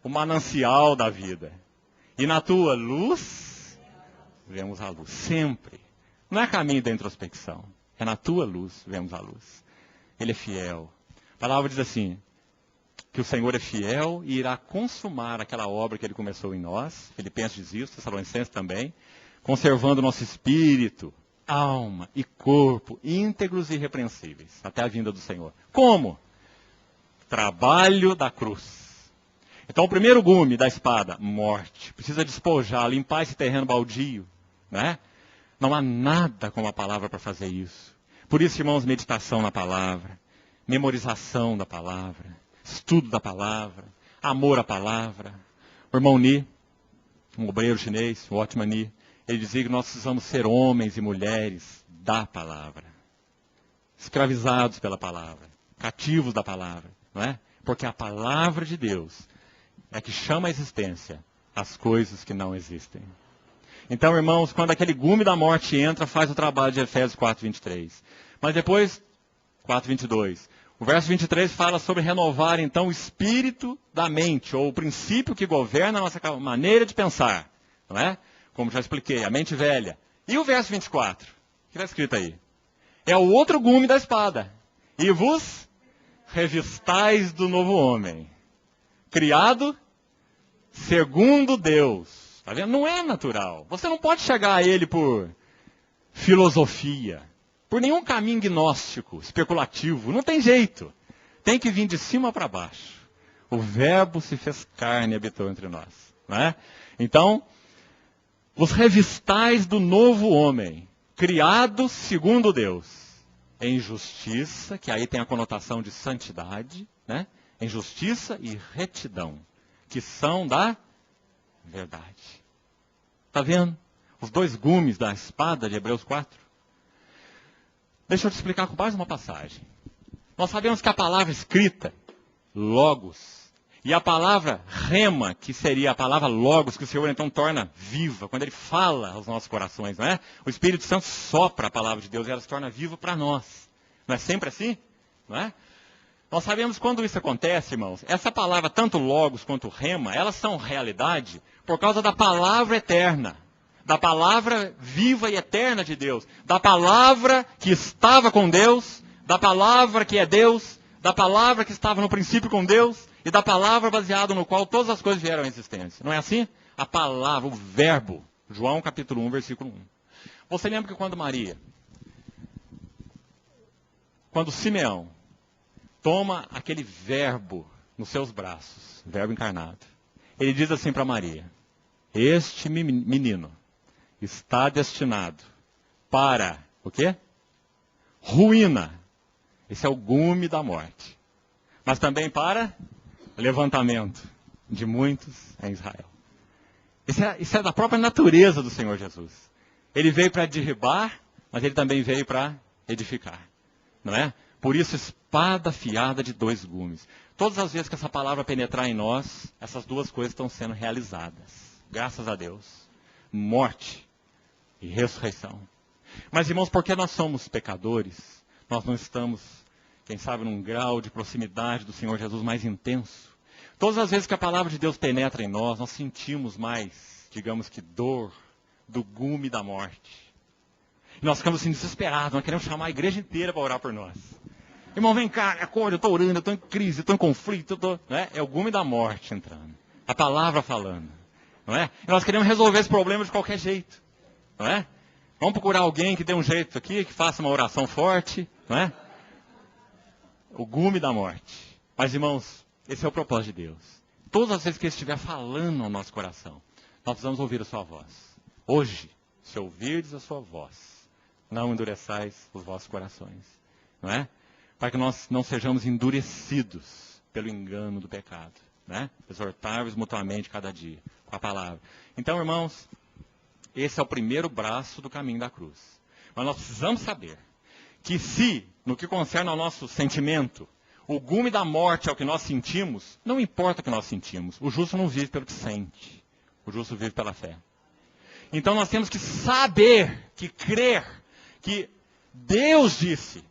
Speaker 1: o manancial da vida. E na tua luz, vemos a luz. Sempre. Não é caminho da introspecção. É na tua luz, vemos a luz. Ele é fiel. A palavra diz assim, que o Senhor é fiel e irá consumar aquela obra que Ele começou em nós. Filipenses diz isso, Tessalonicenses também. Conservando nosso espírito, alma e corpo íntegros e irrepreensíveis, até a vinda do Senhor. Como? Trabalho da cruz. Então o primeiro gume da espada, morte. Precisa despojar, limpar esse terreno baldio, né? Não há nada como a palavra para fazer isso. Por isso, irmãos, meditação na palavra, memorização da palavra, estudo da palavra, amor à palavra. O irmão Ni, um obreiro chinês, o Watchman Ni, ele dizia que nós precisamos ser homens e mulheres da palavra. Escravizados pela palavra, cativos da palavra, não é? Porque a palavra de Deus é que chama à existência as coisas que não existem. Então, irmãos, quando aquele gume da morte entra, faz o trabalho de Efésios 4:23. Mas depois, 4:22. O verso 23 fala sobre renovar, então, o espírito da mente, ou o princípio que governa a nossa maneira de pensar. Não é? Como já expliquei, a mente velha. E o verso 24? O que está escrito aí? É o outro gume da espada. E vos revistais do novo homem, criado segundo Deus. Está vendo? Não é natural. Você não pode chegar a ele por filosofia, por nenhum caminho gnóstico, especulativo. Não tem jeito. Tem que vir de cima para baixo. O verbo se fez carne e habitou entre nós. Não é? Então, os revistais do novo homem, criado segundo Deus, em justiça, que aí tem a conotação de santidade, né? Em justiça e retidão, que são da verdade. Está vendo? Os dois gumes da espada de Hebreus 4. Deixa eu te explicar com mais uma passagem. Nós sabemos que a palavra escrita, logos, e a palavra rema, que seria a palavra logos, que o Senhor então torna viva, quando Ele fala aos nossos corações, não é? O Espírito Santo sopra a palavra de Deus e ela se torna viva para nós. Não é sempre assim? Não é? Nós sabemos quando isso acontece, irmãos, essa palavra, tanto logos quanto rema, elas são realidade por causa da palavra eterna, da palavra viva e eterna de Deus, da palavra que estava com Deus, da palavra que é Deus, da palavra que estava no princípio com Deus, e da palavra baseada no qual todas as coisas vieram à existência. Não é assim? A palavra, o verbo. João capítulo 1, versículo 1. Você lembra que quando Simeão toma aquele verbo nos seus braços, verbo encarnado, ele diz assim para Maria: este menino está destinado para, o quê? Ruína. Esse é o gume da morte. Mas também para levantamento de muitos em Israel. Isso é da própria natureza do Senhor Jesus. Ele veio para derribar, mas ele também veio para edificar. Não é? Por isso, espada afiada de dois gumes. Todas as vezes que essa palavra penetrar em nós, essas duas coisas estão sendo realizadas. Graças a Deus. Morte e ressurreição. Mas, irmãos, porque nós somos pecadores, nós não estamos, quem sabe, num grau de proximidade do Senhor Jesus mais intenso. Todas as vezes que a palavra de Deus penetra em nós, nós sentimos mais, digamos que, dor do gume da morte. E nós ficamos assim desesperados, nós queremos chamar a igreja inteira para orar por nós. Irmão, vem cá, acorda, eu estou orando, eu estou em crise, eu estou em conflito, né? É o gume da morte entrando. A palavra falando. Não é? E nós queremos resolver esse problema de qualquer jeito. Não é? Vamos procurar alguém que dê um jeito aqui, que faça uma oração forte. Não é? O gume da morte. Mas, irmãos, esse é o propósito de Deus. Todas as vezes que Ele estiver falando ao nosso coração, nós precisamos ouvir a sua voz. Hoje, se ouvirdes a sua voz, não endureçais os vossos corações. Não é? Para que nós não sejamos endurecidos pelo engano do pecado. Né? Exortar-vos mutuamente cada dia, com a palavra. Então, irmãos, esse é o primeiro braço do caminho da cruz. Mas nós precisamos saber que se, no que concerne ao nosso sentimento, o gume da morte é o que nós sentimos, não importa o que nós sentimos. O justo não vive pelo que sente. O justo vive pela fé. Então nós temos que saber, que crer, que Deus disse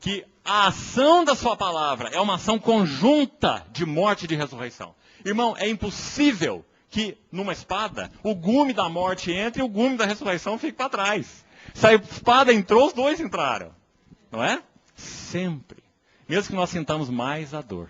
Speaker 1: que a ação da sua palavra é uma ação conjunta de morte e de ressurreição. Irmão, é impossível que numa espada o gume da morte entre e o gume da ressurreição fique para trás. Se a espada entrou, os dois entraram. Não é? Sempre. Mesmo que nós sintamos mais a dor.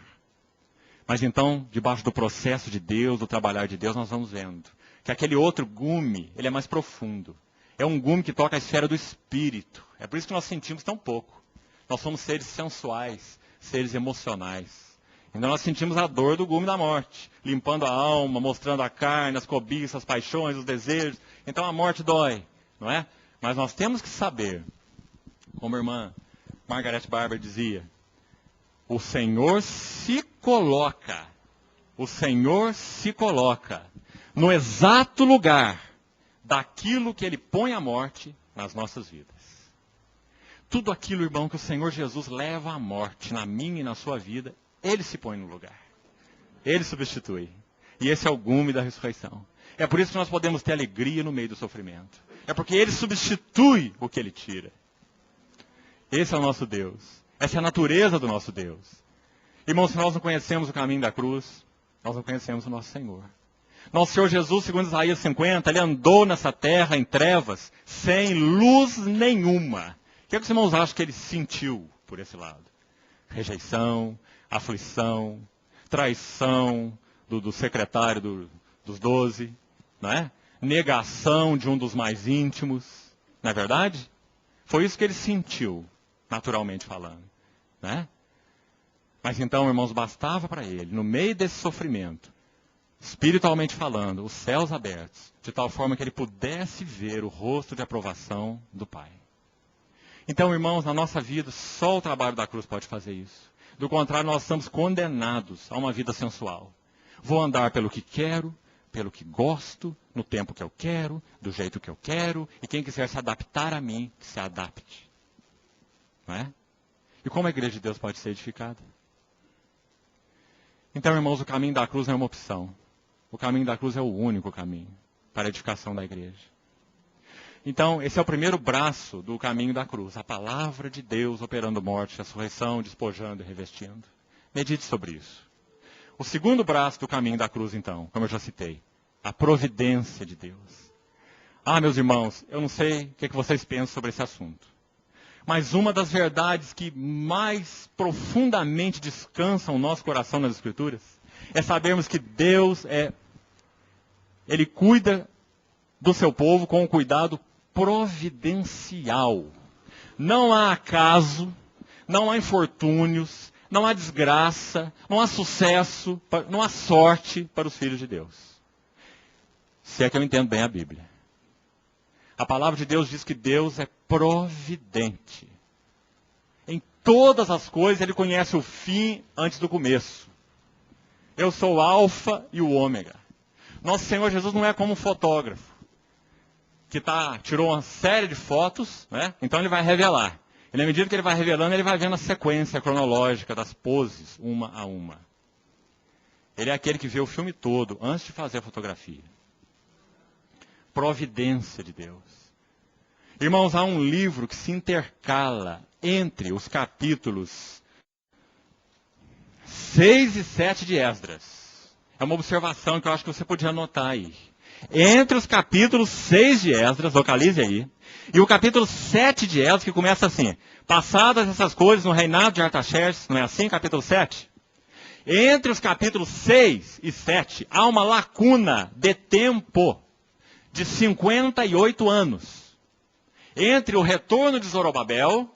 Speaker 1: Mas então, debaixo do processo de Deus, do trabalhar de Deus, nós vamos vendo que aquele outro gume, ele é mais profundo. É um gume que toca a esfera do espírito. É por isso que nós sentimos tão pouco. Nós somos seres sensuais, seres emocionais. Então nós sentimos a dor do gume da morte, limpando a alma, mostrando a carne, as cobiças, as paixões, os desejos. Então a morte dói, não é? Mas nós temos que saber, como a irmã Margaret Barber dizia, o Senhor se coloca no exato lugar daquilo que Ele põe à morte nas nossas vidas. Tudo aquilo, irmão, que o Senhor Jesus leva à morte na minha e na sua vida, Ele se põe no lugar. Ele substitui. E esse é o gume da ressurreição. É por isso que nós podemos ter alegria no meio do sofrimento. É porque Ele substitui o que Ele tira. Esse é o nosso Deus. Essa é a natureza do nosso Deus. Irmãos, se nós não conhecemos o caminho da cruz, nós não conhecemos o nosso Senhor. Nosso Senhor Jesus, segundo Isaías 50, Ele andou nessa terra em trevas, sem luz nenhuma. O que é que os irmãos acham que Ele sentiu por esse lado? Rejeição, aflição, traição do secretário dos 12, não é? Negação de um dos mais íntimos, não é verdade? Foi isso que Ele sentiu, naturalmente falando, né? Mas então, irmãos, bastava para Ele, no meio desse sofrimento, espiritualmente falando, os céus abertos, de tal forma que Ele pudesse ver o rosto de aprovação do Pai. Então, irmãos, na nossa vida, só o trabalho da cruz pode fazer isso. Do contrário, nós estamos condenados a uma vida sensual. Vou andar pelo que quero, pelo que gosto, no tempo que eu quero, do jeito que eu quero, e quem quiser se adaptar a mim, que se adapte. Não é? E como a igreja de Deus pode ser edificada? Então, irmãos, o caminho da cruz não é uma opção. O caminho da cruz é o único caminho para a edificação da igreja. Então, esse é o primeiro braço do caminho da cruz. A palavra de Deus operando morte, ressurreição, despojando e revestindo. Medite sobre isso. O segundo braço do caminho da cruz, então, como eu já citei, a providência de Deus. Ah, meus irmãos, eu não sei o que vocês pensam sobre esse assunto. Mas uma das verdades que mais profundamente descansam o nosso coração nas Escrituras é sabermos que Deus Ele cuida do seu povo com um cuidado providencial. Não há acaso, não há infortúnios, não há desgraça, não há sucesso, não há sorte para os filhos de Deus. Se é que eu entendo bem a Bíblia. A palavra de Deus diz que Deus é providente. Em todas as coisas Ele conhece o fim antes do começo. Eu sou o alfa e o ômega. Nosso Senhor Jesus não é como um fotógrafo, que tirou uma série de fotos, né? Então Ele vai revelar. E na medida que Ele vai revelando, Ele vai vendo a sequência cronológica das poses, uma a uma. Ele é aquele que vê o filme todo, antes de fazer a fotografia. Providência de Deus. Irmãos, há um livro que se intercala entre os capítulos 6 e 7 de Esdras. É uma observação que eu acho que você podia anotar aí. Entre os capítulos 6 de Esdras, localize aí, e o capítulo 7 de Esdras, que começa assim: passadas essas coisas no reinado de Artaxerxes, não é assim, capítulo 7? Entre os capítulos 6 e 7, há uma lacuna de tempo de 58 anos. Entre o retorno de Zorobabel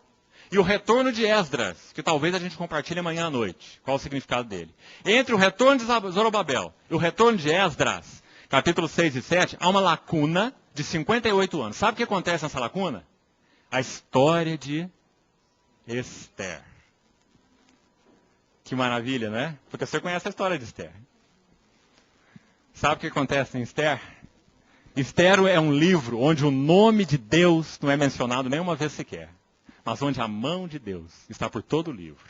Speaker 1: e o retorno de Esdras, que talvez a gente compartilhe amanhã à noite. Qual o significado dele? Entre o retorno de Zorobabel e o retorno de Esdras, capítulo 6 e 7, há uma lacuna de 58 anos. Sabe o que acontece nessa lacuna? A história de Esther. Que maravilha, né? Porque você conhece a história de Esther. Sabe o que acontece em Esther? Esther é um livro onde o nome de Deus não é mencionado nenhuma vez sequer, mas onde a mão de Deus está por todo o livro.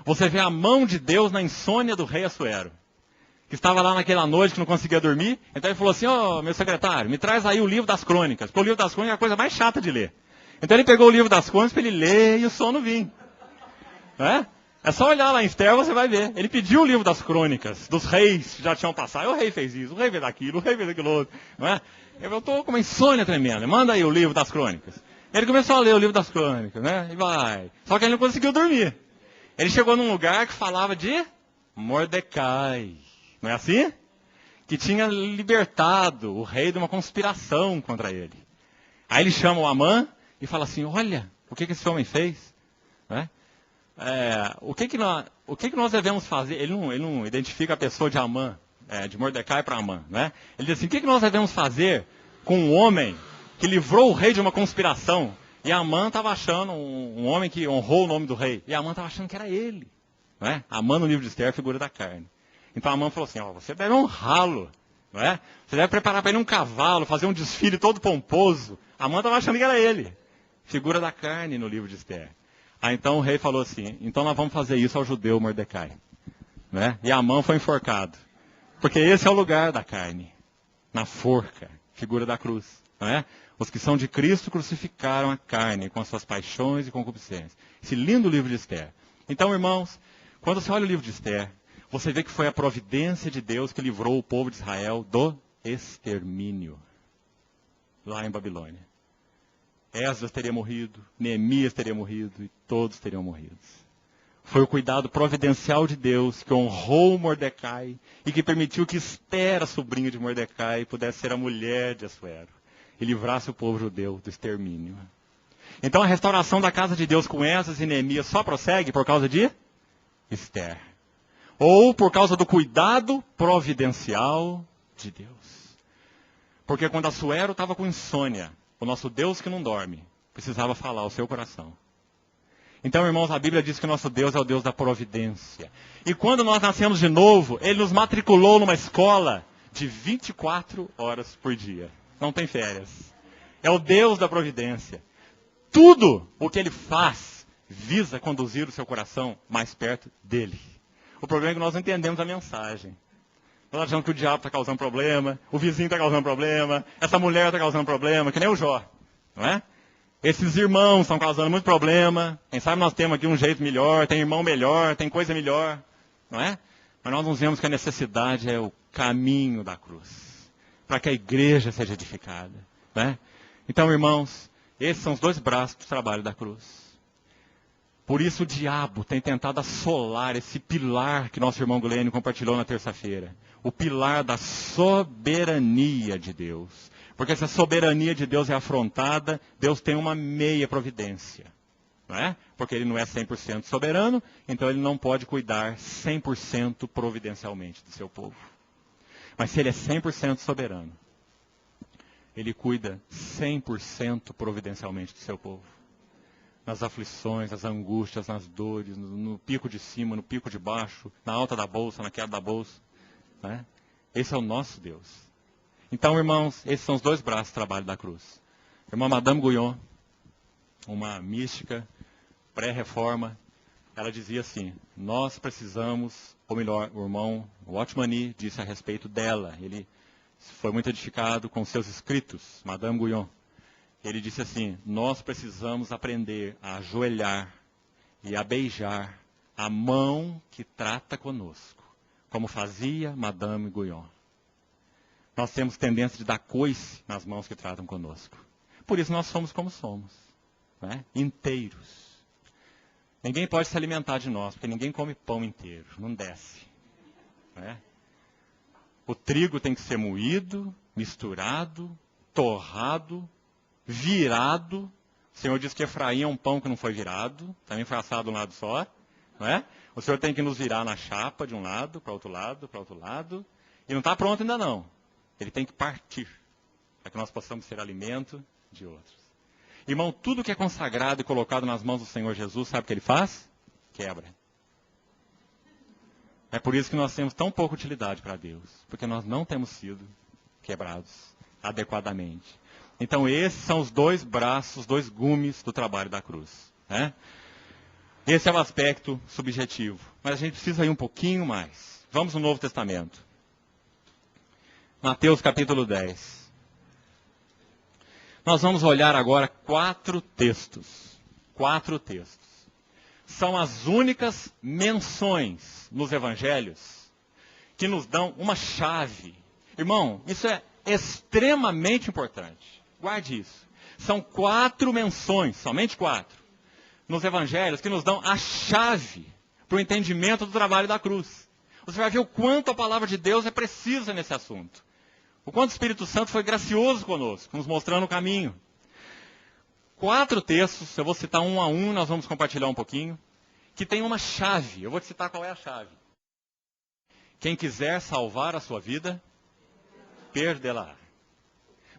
Speaker 1: Você vê a mão de Deus na insônia do rei Assuero, que estava lá naquela noite que não conseguia dormir. Então ele falou assim: ô, meu secretário, me traz aí o livro das crônicas, porque o livro das crônicas é a coisa mais chata de ler. Então ele pegou o livro das crônicas para ele ler e o sono vinha. É só olhar lá em Esther, você vai ver. Ele pediu o livro das crônicas, dos reis que já tinham passado. O rei fez isso, o rei fez aquilo, o rei fez aquilo outro. Não é? Eu estou com uma insônia tremenda. Manda aí o livro das crônicas. Ele começou a ler o livro das crônicas, né? E vai. Só que ele não conseguiu dormir. Ele chegou num lugar que falava de Mordecai. Não é assim? Que tinha libertado o rei de uma conspiração contra ele. Aí ele chama o Amã e fala assim: olha, o que esse homem fez? Né? O que nós devemos fazer? Ele não identifica a pessoa de Amã, de Mordecai para Amã. Né? Ele diz assim: o que nós devemos fazer com um homem que livrou o rei de uma conspiração? E Amã estava achando, um homem que honrou o nome do rei, e Amã estava achando que era ele. Né? Amã no livro de Esther é a figura da carne. Então Amã falou assim: você deve honrá-lo. Não é? Você deve preparar para ele um cavalo, fazer um desfile todo pomposo. Amã estava achando que era ele. Figura da carne no livro de Esther. Aí então o rei falou assim, então nós vamos fazer isso ao judeu Mordecai. Né? E Amã foi enforcado. Porque esse é o lugar da carne. Na forca, figura da cruz. Não é? Os que são de Cristo crucificaram a carne com as suas paixões e concupiscências. Esse lindo livro de Esther. Então, irmãos, quando você olha o livro de Esther, você vê que foi a providência de Deus que livrou o povo de Israel do extermínio. Lá em Babilônia. Esdras teria morrido, Neemias teria morrido e todos teriam morrido. Foi o cuidado providencial de Deus que honrou Mordecai e que permitiu que Esther, a sobrinha de Mordecai, pudesse ser a mulher de Assuero e livrasse o povo judeu do extermínio. Então a restauração da casa de Deus com Esdras e Neemias só prossegue por causa de Esther. Ou por causa do cuidado providencial de Deus. Porque quando Assuero estava com insônia, o nosso Deus que não dorme, precisava falar ao seu coração. Então, irmãos, a Bíblia diz que o nosso Deus é o Deus da providência. E quando nós nascemos de novo, Ele nos matriculou numa escola de 24 horas por dia. Não tem férias. É o Deus da providência. Tudo o que Ele faz visa conduzir o seu coração mais perto dEle. O problema é que nós não entendemos a mensagem. Nós achamos que o diabo está causando problema, o vizinho está causando problema, essa mulher está causando problema, que nem o Jó, não é? Esses irmãos estão causando muito problema. Quem sabe nós temos aqui um jeito melhor, tem irmão melhor, tem coisa melhor, não é? Mas nós não vemos que a necessidade é o caminho da cruz, para que a igreja seja edificada, né? Então, irmãos, esses são os dois braços do trabalho da cruz. Por isso o diabo tem tentado assolar esse pilar que nosso irmão Glênio compartilhou na terça-feira. O pilar da soberania de Deus. Porque se a soberania de Deus é afrontada, Deus tem uma meia providência. Não é? Porque Ele não é 100% soberano, então Ele não pode cuidar 100% providencialmente do seu povo. Mas se Ele é 100% soberano, Ele cuida 100% providencialmente do seu povo. Nas aflições, nas angústias, nas dores, no pico de cima, no pico de baixo, na alta da bolsa, na queda da bolsa. Né? Esse é o nosso Deus. Então, irmãos, esses são os dois braços do trabalho da cruz. Irmã Madame Guyon, uma mística pré-reforma, ela dizia assim, nós precisamos, ou melhor, o irmão Watchmani disse a respeito dela. Ele foi muito edificado com seus escritos, Madame Guyon. Ele disse assim, nós precisamos aprender a ajoelhar e a beijar a mão que trata conosco, como fazia Madame Guyon. Nós temos tendência de dar coice nas mãos que tratam conosco. Por isso nós somos como somos, né? Inteiros. Ninguém pode se alimentar de nós, porque ninguém come pão inteiro, não desce. Né? O trigo tem que ser moído, misturado, torrado, virado. O Senhor diz que Efraim é um pão que não foi virado, também foi assado de um lado só. Não é? O Senhor tem que nos virar na chapa de um lado, para outro lado, para outro lado. E não está pronto ainda não. Ele tem que partir, para que nós possamos ser alimento de outros. Irmão, tudo que é consagrado e colocado nas mãos do Senhor Jesus, sabe o que Ele faz? Quebra. É por isso que nós temos tão pouca utilidade para Deus, porque nós não temos sido quebrados adequadamente. Então esses são os dois braços, os dois gumes do trabalho da cruz. Né? Esse é o aspecto subjetivo. Mas a gente precisa ir um pouquinho mais. Vamos no Novo Testamento. Mateus capítulo 10. Nós vamos olhar agora 4 textos. 4 textos. São as únicas menções nos evangelhos que nos dão uma chave. Irmão, isso é extremamente importante. Guarde isso. São 4 menções, somente 4, nos evangelhos que nos dão a chave para o entendimento do trabalho da cruz. Você vai ver o quanto a palavra de Deus é precisa nesse assunto. O quanto o Espírito Santo foi gracioso conosco, nos mostrando o caminho. 4 textos, eu vou citar um a um, nós vamos compartilhar um pouquinho, que tem uma chave. Eu vou te citar qual é a chave. Quem quiser salvar a sua vida, perdê-la.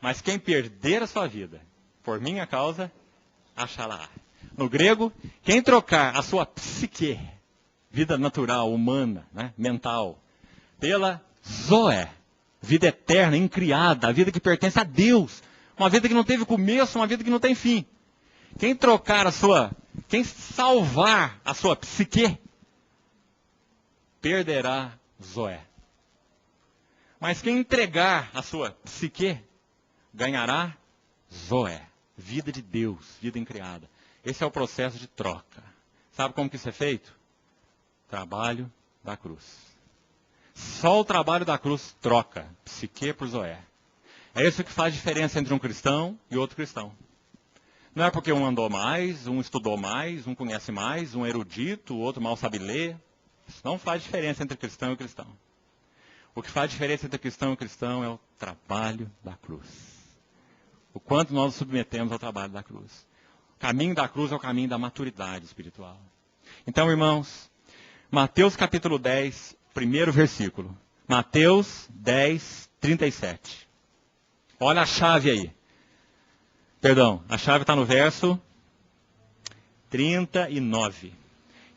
Speaker 1: Mas quem perder a sua vida, por minha causa, achá-la. No grego, quem trocar a sua psique, vida natural, humana, né, mental, pela zoé, vida eterna, incriada, a vida que pertence a Deus, uma vida que não teve começo, uma vida que não tem fim. Quem trocar a sua Quem salvar a sua psique, perderá Zoé. Mas quem entregar a sua psique, ganhará Zoé. Vida de Deus, vida incriada. Esse é o processo de troca. Sabe como que isso é feito? Trabalho da cruz. Só o trabalho da cruz troca psique por Zoé. É isso que faz diferença entre um cristão e outro cristão. Não é porque um andou mais, um estudou mais, um conhece mais, um erudito, o outro mal sabe ler. Isso não faz diferença entre cristão e cristão. O que faz diferença entre cristão e cristão é o trabalho da cruz. O quanto nós nos submetemos ao trabalho da cruz. O caminho da cruz é o caminho da maturidade espiritual. Então, irmãos, Mateus capítulo 10, primeiro versículo. Mateus 10, 37. Olha a chave aí. Perdão, a chave está no verso 39.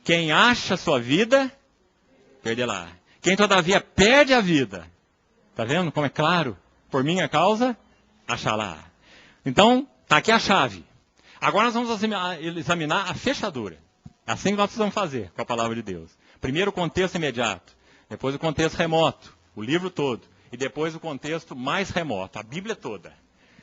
Speaker 1: Quem acha sua vida, perderá. Quem todavia perde a vida, está vendo como é claro? Por minha causa, achará. Então, está aqui a chave. Agora nós vamos examinar a fechadura. É assim que nós precisamos fazer com a palavra de Deus. Primeiro o contexto imediato, depois o contexto remoto, o livro todo, e depois o contexto mais remoto, a Bíblia toda.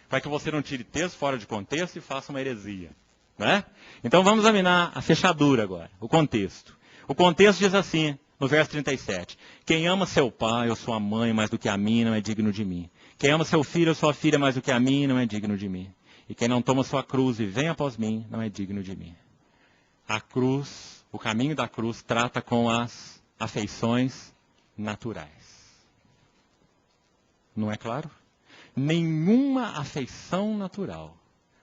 Speaker 1: Para que você não tire texto fora de contexto e faça uma heresia. Né? Então vamos examinar a fechadura agora, o contexto. O contexto diz assim, no verso 37. Quem ama seu pai ou sua mãe mais do que a mim não é digno de mim. Quem ama seu filho ou sua filha mais do que a mim não é digno de mim. E quem não toma sua cruz e vem após mim não é digno de mim. A cruz, o caminho da cruz, trata com as afeições naturais. Não é claro? Nenhuma afeição natural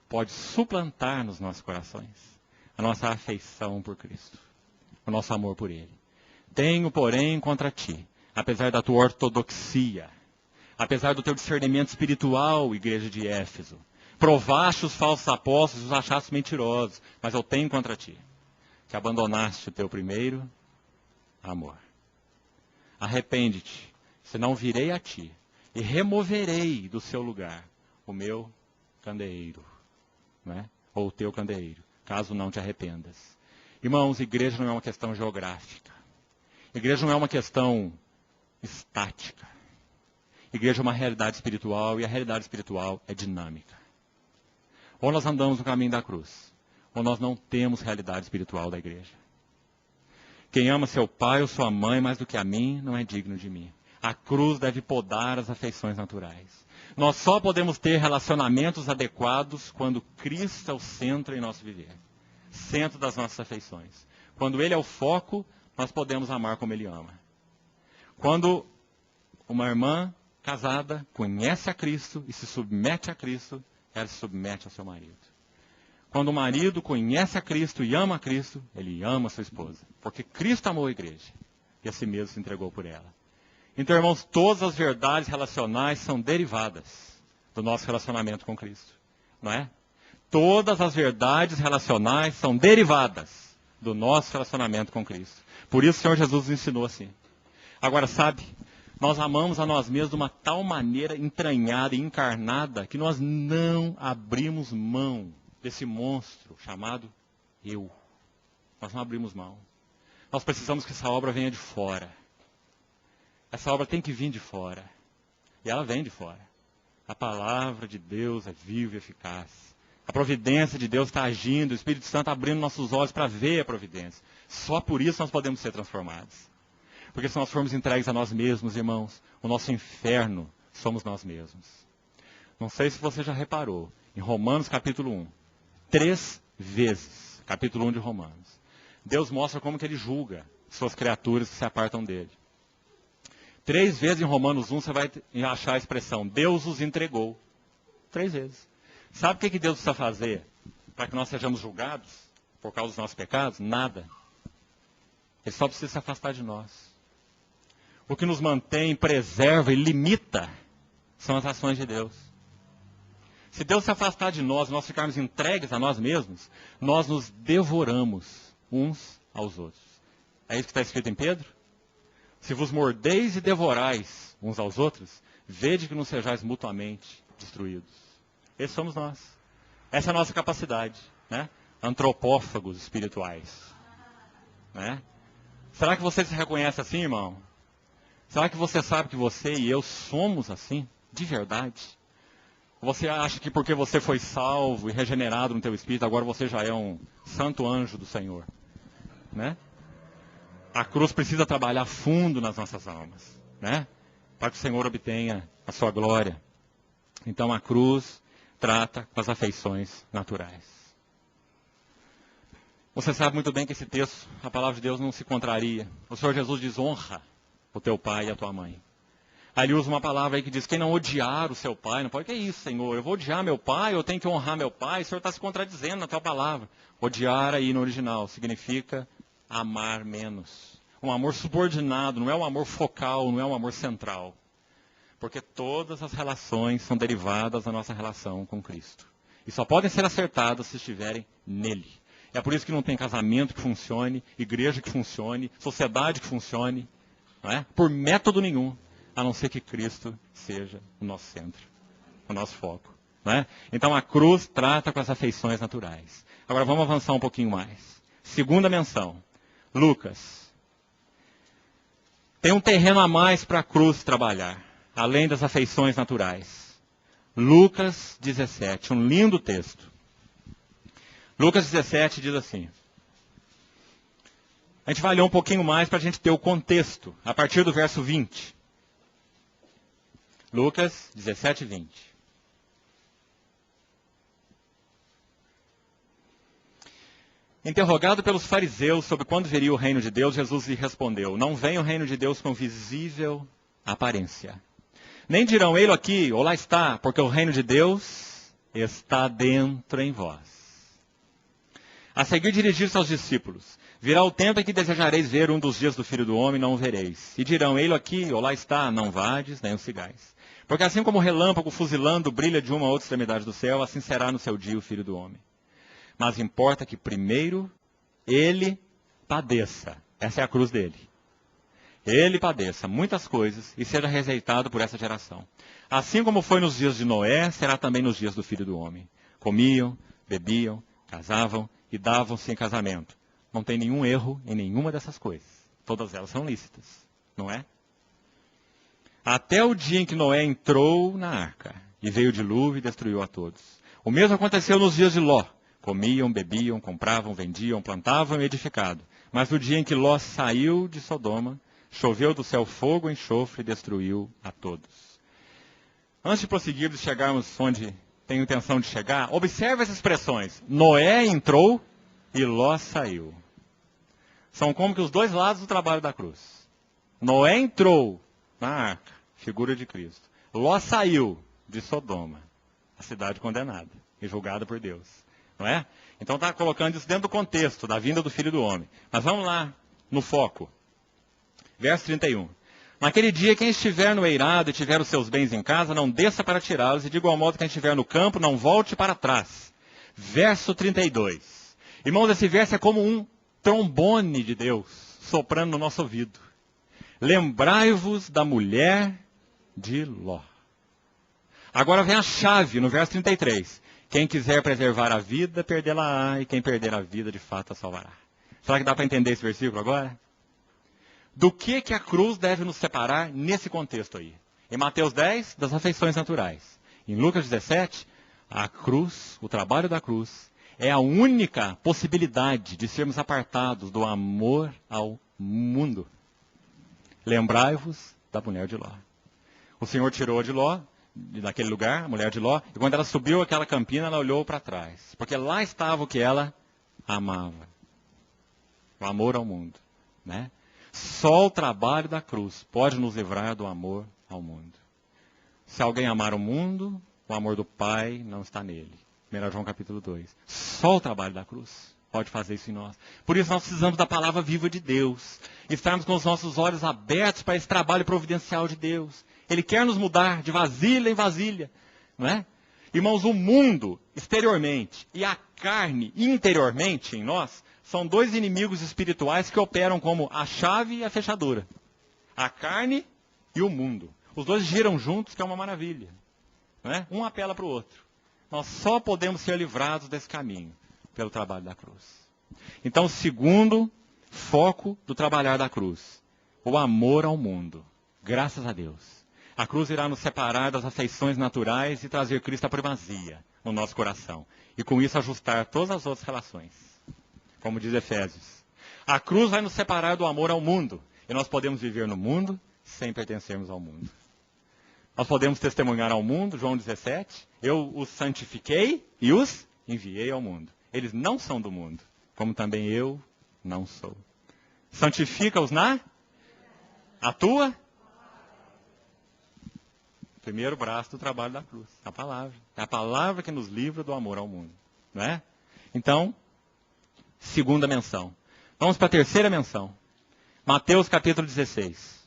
Speaker 1: pode suplantar nos nossos corações a nossa afeição por Cristo, o nosso amor por Ele. Tenho, porém, contra ti, apesar da tua ortodoxia, apesar do teu discernimento espiritual, igreja de Éfeso, provaste os falsos apóstolos e os achaste mentirosos, mas eu tenho contra ti, que abandonaste o teu primeiro amor. Arrepende-te, senão virei a ti e removerei do seu lugar o meu candeeiro, né? Ou o teu candeeiro, caso não te arrependas. Irmãos, igreja não é uma questão geográfica. Igreja não é uma questão estática. Igreja é uma realidade espiritual e a realidade espiritual é dinâmica. Ou nós andamos no caminho da cruz, ou nós não temos realidade espiritual da igreja. Quem ama seu pai ou sua mãe mais do que a mim, não é digno de mim. A cruz deve podar as afeições naturais. Nós só podemos ter relacionamentos adequados quando Cristo é o centro em nosso viver. Centro das nossas afeições. Quando Ele é o foco, nós podemos amar como Ele ama. Quando uma irmã casada conhece a Cristo e se submete a Cristo, ela se submete ao seu marido. Quando o marido conhece a Cristo e ama a Cristo, ele ama a sua esposa. Porque Cristo amou a igreja e a si mesmo se entregou por ela. Então, irmãos, todas as verdades relacionais são derivadas do nosso relacionamento com Cristo. Não é? Todas as verdades relacionais são derivadas do nosso relacionamento com Cristo. Por isso o Senhor Jesus nos ensinou assim. Agora, sabe, nós amamos a nós mesmos de uma tal maneira entranhada e encarnada que nós não abrimos mão desse monstro chamado eu. Nós não abrimos mão. Nós precisamos que essa obra venha de fora. Essa obra tem que vir de fora. E ela vem de fora. A palavra de Deus é viva e eficaz. A providência de Deus está agindo, o Espírito Santo abrindo nossos olhos para ver a providência. Só por isso nós podemos ser transformados. Porque se nós formos entregues a nós mesmos, irmãos, o nosso inferno somos nós mesmos. Não sei se você já reparou, em Romanos capítulo 1, 3 vezes, capítulo 1 de Romanos, Deus mostra como que Ele julga suas criaturas que se apartam dEle. 3 vezes em Romanos 1 você vai achar a expressão, Deus os entregou. 3 vezes. Sabe o que Deus precisa fazer para que nós sejamos julgados por causa dos nossos pecados? Nada. Ele só precisa se afastar de nós. O que nos mantém, preserva e limita são as ações de Deus. Se Deus se afastar de nós, nós ficarmos entregues a nós mesmos, nós nos devoramos uns aos outros. É isso que está escrito em Pedro? Se vos mordeis e devorais uns aos outros, vede que não sejais mutuamente destruídos. Esses somos nós. Essa é a nossa capacidade. Né? antropófagos espirituais. Né? Será que você se reconhece assim, irmão? Será que você sabe que você e eu somos assim, de verdade? Você acha que porque você foi salvo e regenerado no teu espírito, agora você já é um santo anjo do Senhor? Né? A cruz precisa trabalhar fundo nas nossas almas, né? Para que o Senhor obtenha a sua glória. Então a cruz trata com as afeições naturais. Você sabe muito bem que esse texto, a palavra de Deus não se contraria. O Senhor Jesus diz: honra o teu pai e a tua mãe. Aí ele usa uma palavra aí que diz: quem não odiar o seu pai, não pode. Que é isso, Senhor? Eu vou odiar meu pai, eu tenho que honrar meu pai? O Senhor está se contradizendo na tua palavra. Odiar aí no original significa amar menos. Um amor subordinado, não é um amor focal, não é um amor central. Porque todas as relações são derivadas da nossa relação com Cristo. E só podem ser acertadas se estiverem nele. É por isso que não tem casamento que funcione, igreja que funcione, sociedade que funcione, não é? Por método nenhum, a não ser que Cristo seja o nosso centro, o nosso foco. Não é? Então a cruz trata com as afeições naturais. Agora vamos avançar um pouquinho mais. Segunda menção, Lucas. Tem um terreno a mais para a cruz trabalhar, além das afeições naturais. Lucas 17, um lindo texto. Lucas 17 diz assim. A gente vai ler um pouquinho mais para a gente ter o contexto, a partir do verso 20. Lucas 17, 20. Interrogado pelos fariseus sobre quando viria o reino de Deus, Jesus lhe respondeu: não vem o reino de Deus com visível aparência. Nem dirão ele aqui, ou lá está, porque o reino de Deus está dentro em vós. A seguir dirigir-se aos discípulos: virá o tempo em que desejareis ver um dos dias do Filho do Homem, não o vereis. E dirão, ele aqui, ou lá está, não vades, nem o sigais. Porque assim como o relâmpago fuzilando brilha de uma a outra extremidade do céu, assim será no seu dia o Filho do Homem. Mas importa que primeiro ele padeça. Essa é a cruz dele. Ele padeça muitas coisas e seja rejeitado por essa geração. Assim como foi nos dias de Noé, será também nos dias do Filho do Homem. Comiam, bebiam, casavam e davam-se em casamento. Não tem nenhum erro em nenhuma dessas coisas. Todas elas são lícitas, não é? Até o dia em que Noé entrou na arca e veio o dilúvio e destruiu a todos. O mesmo aconteceu nos dias de Ló. Comiam, bebiam, compravam, vendiam, plantavam e edificavam. Mas no dia em que Ló saiu de Sodoma, choveu do céu fogo e enxofre e destruiu a todos. Antes de prosseguirmos, chegarmos onde tenho intenção de chegar, observe as expressões. Noé entrou e Ló saiu. São como que os dois lados do trabalho da cruz. Noé entrou na arca, figura de Cristo. Ló saiu de Sodoma, a cidade condenada e julgada por Deus. Não é? Então está colocando isso dentro do contexto da vinda do Filho do Homem. Mas vamos lá, no foco. Verso 31. Naquele dia, quem estiver no eirado e tiver os seus bens em casa, não desça para tirá-los, e de igual modo quem estiver no campo, não volte para trás. Verso 32. Irmãos, esse verso é como um trombone de Deus, soprando no nosso ouvido. Lembrai-vos da mulher de Ló. Agora vem a chave, no verso 33. Quem quiser preservar a vida, perdê-la-á, e quem perder a vida, de fato, a salvará. Será que dá para entender esse versículo agora? Do que a cruz deve nos separar nesse contexto aí? Em Mateus 10, das afeições naturais. Em Lucas 17, a cruz, o trabalho da cruz, é a única possibilidade de sermos apartados do amor ao mundo. Lembrai-vos da mulher de Ló. O Senhor tirou de Ló, daquele lugar, a mulher de Ló, e quando ela subiu aquela campina, ela olhou para trás. Porque lá estava o que ela amava. O amor ao mundo. Né? Só o trabalho da cruz pode nos livrar do amor ao mundo. Se alguém amar o mundo, o amor do Pai não está nele. 1 João capítulo 2. Só o trabalho da cruz pode fazer isso em nós. Por isso nós precisamos da palavra viva de Deus. Estarmos com os nossos olhos abertos para esse trabalho providencial de Deus. Ele quer nos mudar de vasilha em vasilha. Não é? Irmãos, o mundo exteriormente e a carne interiormente em nós são dois inimigos espirituais que operam como a chave e a fechadura. A carne e o mundo. Os dois giram juntos, que é uma maravilha. Não é? Um apela para o outro. Nós só podemos ser livrados desse caminho pelo trabalho da cruz. Então, segundo foco do trabalhar da cruz, o amor ao mundo. Graças a Deus. A cruz irá nos separar das afeições naturais e trazer Cristo à primazia no nosso coração. E com isso ajustar todas as outras relações. Como diz Efésios. A cruz vai nos separar do amor ao mundo. E nós podemos viver no mundo sem pertencermos ao mundo. Nós podemos testemunhar ao mundo, João 17. Eu os santifiquei e os enviei ao mundo. Eles não são do mundo, como também eu não sou. Santifica-os na tua. Primeiro braço do trabalho da cruz, a palavra. É a palavra que nos livra do amor ao mundo. Não é? Então, segunda menção. Vamos para a terceira menção. Mateus capítulo 16.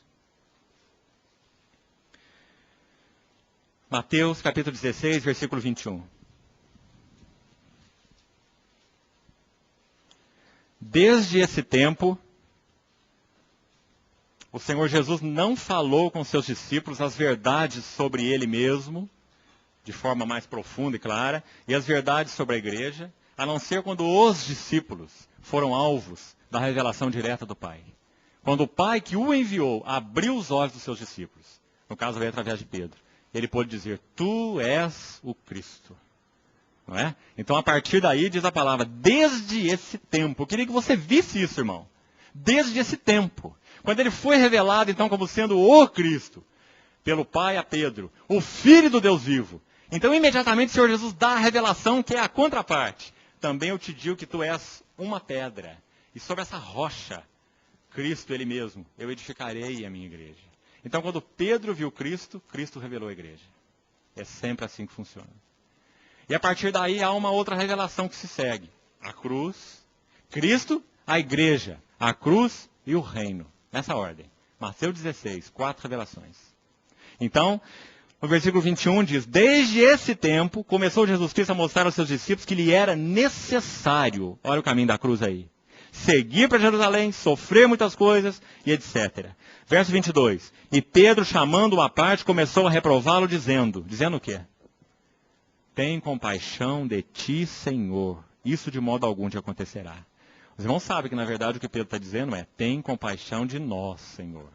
Speaker 1: Mateus capítulo 16, versículo 21. Desde esse tempo, o Senhor Jesus não falou com seus discípulos as verdades sobre Ele mesmo, de forma mais profunda e clara, e as verdades sobre a igreja, a não ser quando os discípulos foram alvos da revelação direta do Pai. Quando o Pai que o enviou abriu os olhos dos seus discípulos, no caso veio através de Pedro, ele pôde dizer, tu és o Cristo. Não é? Então a partir daí diz a palavra, desde esse tempo, eu queria que você visse isso, irmão. Desde esse tempo. Quando ele foi revelado, então, como sendo o Cristo, pelo Pai a Pedro, o Filho do Deus vivo. Então, imediatamente, o Senhor Jesus dá a revelação, que é a contraparte. Também eu te digo que tu és uma pedra. E sobre essa rocha, Cristo, Ele mesmo, eu edificarei a minha igreja. Então, quando Pedro viu Cristo, Cristo revelou a igreja. É sempre assim que funciona. E a partir daí, há uma outra revelação que se segue. A cruz, Cristo, a igreja, a cruz e o reino. Nessa ordem. Mateus 16, 4 revelações. Então, no versículo 21 diz, desde esse tempo, começou Jesus Cristo a mostrar aos seus discípulos que lhe era necessário, olha o caminho da cruz aí, seguir para Jerusalém, sofrer muitas coisas e etc. Verso 22, e Pedro, chamando-o à parte, começou a reprová-lo, dizendo o quê? Tem compaixão de ti, Senhor, isso de modo algum te acontecerá. Os irmãos sabem que, na verdade, o que Pedro está dizendo é, tem compaixão de nós, Senhor.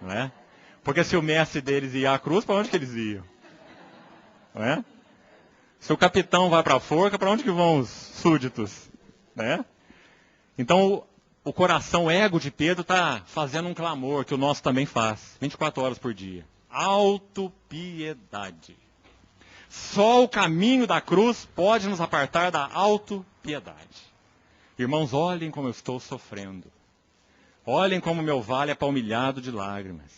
Speaker 1: Não é? Porque se o mestre deles ia à cruz, para onde que eles iam? Não é? Se o capitão vai para a forca, para onde que vão os súditos? Né? Então, o coração ego de Pedro está fazendo um clamor, que o nosso também faz, 24 horas por dia. Autopiedade. Só o caminho da cruz pode nos apartar da autopiedade. Irmãos, olhem como eu estou sofrendo. Olhem como meu vale é palmilhado de lágrimas.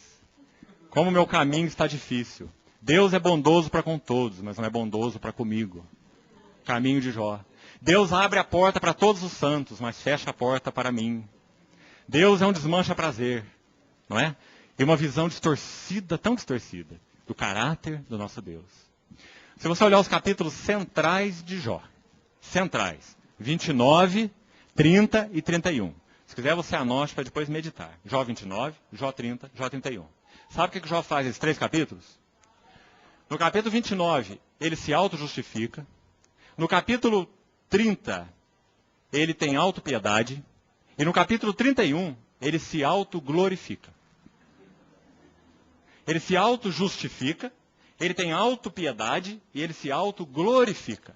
Speaker 1: Como meu caminho está difícil. Deus é bondoso para com todos, mas não é bondoso para comigo. Caminho de Jó. Deus abre a porta para todos os santos, mas fecha a porta para mim. Deus é um desmancha-prazer, não é? E uma visão distorcida, tão distorcida, do caráter do nosso Deus. Se você olhar os capítulos centrais de Jó, centrais, 29, 30 e 31. Se quiser, você anote para depois meditar. Jó 29, Jó 30, Jó 31. Sabe o que Jó faz nesses 3 capítulos? No capítulo 29, ele se auto-justifica. No capítulo 30, ele tem autopiedade. E no capítulo 31, ele se auto-glorifica. Ele se auto-justifica, ele tem autopiedade e ele se auto-glorifica.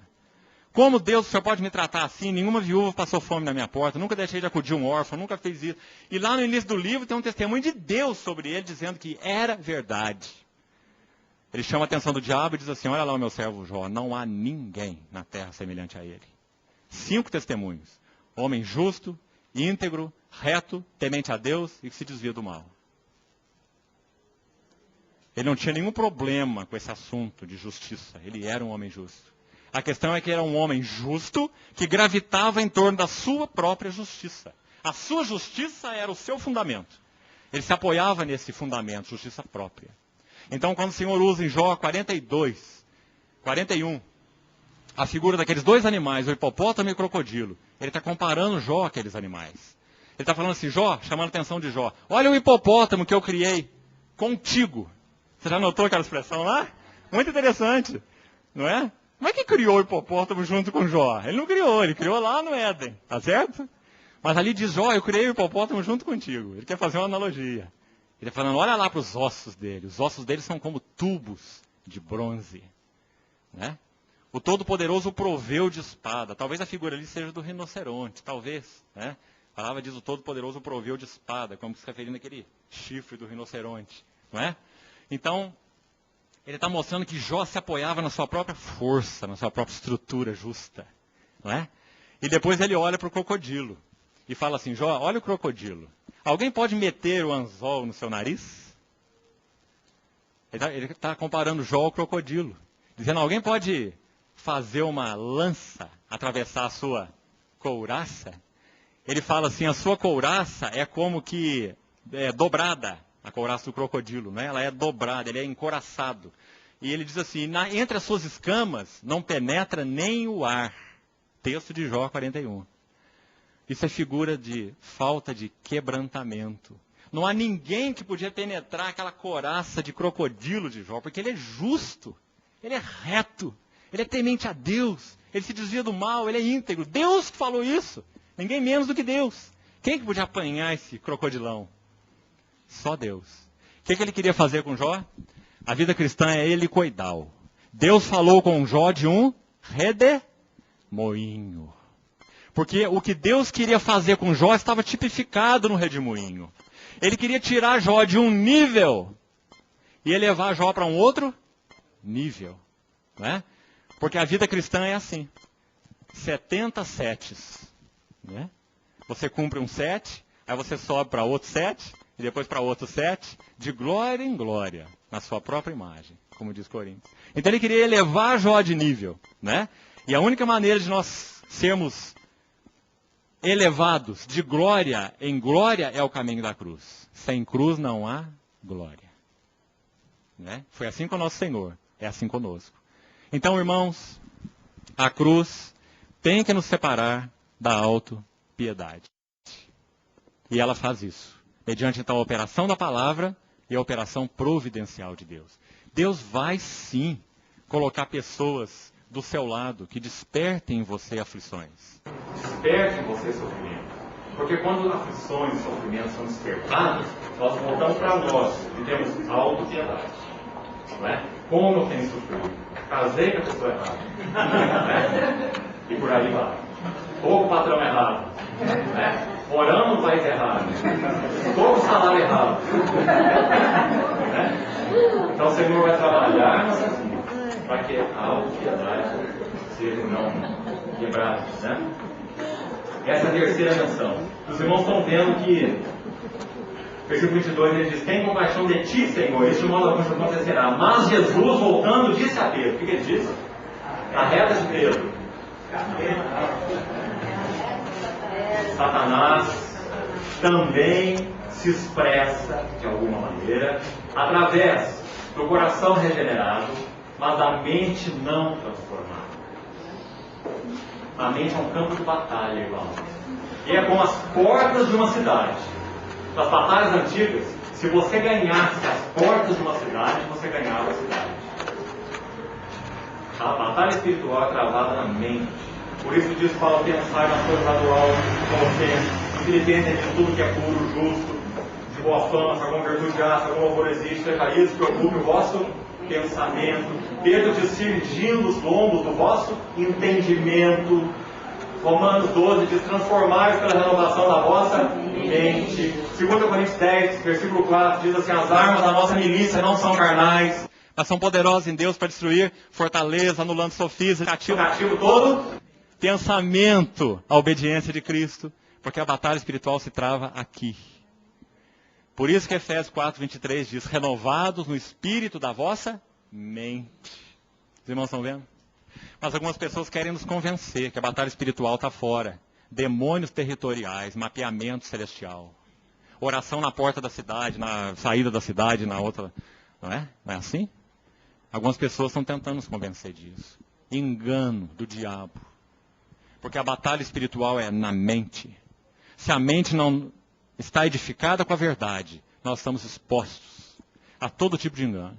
Speaker 1: Como Deus, o Senhor pode me tratar assim? Nenhuma viúva passou fome na minha porta, nunca deixei de acudir um órfão, nunca fez isso. E lá no início do livro tem um testemunho de Deus sobre ele, dizendo que era verdade. Ele chama a atenção do diabo e diz assim, olha lá o meu servo Jó, não há ninguém na terra semelhante a ele. 5 testemunhos. Homem justo, íntegro, reto, temente a Deus e que se desvia do mal. Ele não tinha nenhum problema com esse assunto de justiça. Ele era um homem justo. A questão é que era um homem justo que gravitava em torno da sua própria justiça. A sua justiça era o seu fundamento. Ele se apoiava nesse fundamento, justiça própria. Então, quando o Senhor usa em Jó 42, 41, a figura daqueles 2 animais, o hipopótamo e o crocodilo, ele está comparando Jó àqueles animais. Ele está falando assim, Jó, chamando a atenção de Jó, olha o hipopótamo que eu criei contigo. Você já notou aquela expressão lá? Muito interessante, não é? Como é que criou o hipopótamo junto com Jó? Ele não criou, ele criou lá no Éden, tá certo? Mas ali diz, Jó, eu criei o hipopótamo junto contigo. Ele quer fazer uma analogia. Ele está falando, olha lá para os ossos dele. Os ossos dele são como tubos de bronze. Né? O Todo-Poderoso o proveu de espada. Talvez a figura ali seja do rinoceronte, talvez. Né? A palavra diz, o Todo-Poderoso o proveu de espada, como se referindo àquele chifre do rinoceronte. Não é? Então, ele está mostrando que Jó se apoiava na sua própria força, na sua própria estrutura justa. Não é? E depois ele olha para o crocodilo e fala assim, Jó, olha o crocodilo. Alguém pode meter o anzol no seu nariz? Ele está comparando Jó ao crocodilo. Dizendo, alguém pode fazer uma lança atravessar a sua couraça? Ele fala assim, a sua couraça é como que dobrada, a couraça do crocodilo, né? Ela é dobrada, ele é encouraçado. E ele diz assim, entre as suas escamas não penetra nem o ar. Texto de Jó 41. Isso é figura de falta de quebrantamento. Não há ninguém que podia penetrar aquela couraça de crocodilo de Jó, porque ele é justo, ele é reto, ele é temente a Deus, ele se desvia do mal, ele é íntegro. Deus que falou isso, ninguém menos do que Deus. Quem que podia apanhar esse crocodilão? Só Deus. O que ele queria fazer com Jó? A vida cristã é helicoidal. Deus falou com Jó de um redemoinho. Porque o que Deus queria fazer com Jó estava tipificado no redemoinho. Ele queria tirar Jó de um nível e elevar Jó para um outro nível. Né? Porque a vida cristã é assim. 70 setes. Né? Você cumpre um 7, aí você sobe para outro 7, e depois para outro 7, de glória em glória, na sua própria imagem, como diz Coríntios. Então ele queria elevar Jó de nível. Né? E a única maneira de nós sermos elevados de glória em glória é o caminho da cruz. Sem cruz não há glória. Né? Foi assim com o nosso Senhor, é assim conosco. Então, irmãos, a cruz tem que nos separar da autopiedade. E ela faz isso, mediante então a operação da palavra e a operação providencial de Deus. Deus vai sim colocar pessoas do seu lado que despertem em você aflições. Desperte em você sofrimento. Porque quando aflições e sofrimentos são despertados, nós voltamos para nós e temos autopiedade. Não é? Como eu tenho sofrido? Casei com a pessoa errada. Né? E por aí vai. Estou com o patrão errado. Né? Morando no país errado. Estou com o salário errado. Né? Então o Senhor vai trabalhar nossas vidas para que a autopiedade seja não quebrada. Né? Essa é a terceira menção. Os irmãos estão vendo que, versículo 22, ele diz, tem compaixão de ti, Senhor, este modo algum acontecerá. Mas Jesus, voltando, disse a Pedro, o que ele disse? Na reta de Pedro. Satanás também se expressa, de alguma maneira, através do coração regenerado, mas da mente não transformada. A mente é um campo de batalha, irmão. E é como as portas de uma cidade. Nas batalhas antigas, se você ganhasse as portas de uma cidade, você ganhava a cidade. A batalha espiritual é travada na mente. Por isso diz Paulo, pensar nas coisas lá do alto, Colossenses, em Filipenses, de tudo que é puro, justo, de boa fama, se alguma virtude há, se algum louvor existe, seja isso, preocupe o vosso pensamento. Pedro diz, cingindo os lombos do vosso entendimento. Romanos 12 diz, transformai-vos pela renovação da vossa mente. 2 Coríntios 10, versículo 4, diz assim, as armas da nossa milícia não são carnais, mas são poderosas em Deus para destruir fortaleza, anulando sofismas, cativo todo pensamento à obediência de Cristo, porque a batalha espiritual se trava aqui. Por isso que Efésios 4, 23 diz, renovados no espírito da vossa mente. Os irmãos estão vendo? Mas algumas pessoas querem nos convencer que a batalha espiritual está fora. Demônios territoriais, mapeamento celestial. Oração na porta da cidade, na saída da cidade, na outra. Não é? Não é assim? Algumas pessoas estão tentando nos convencer disso. Engano do diabo. Porque a batalha espiritual é na mente. Se a mente não está edificada com a verdade, nós estamos expostos a todo tipo de engano.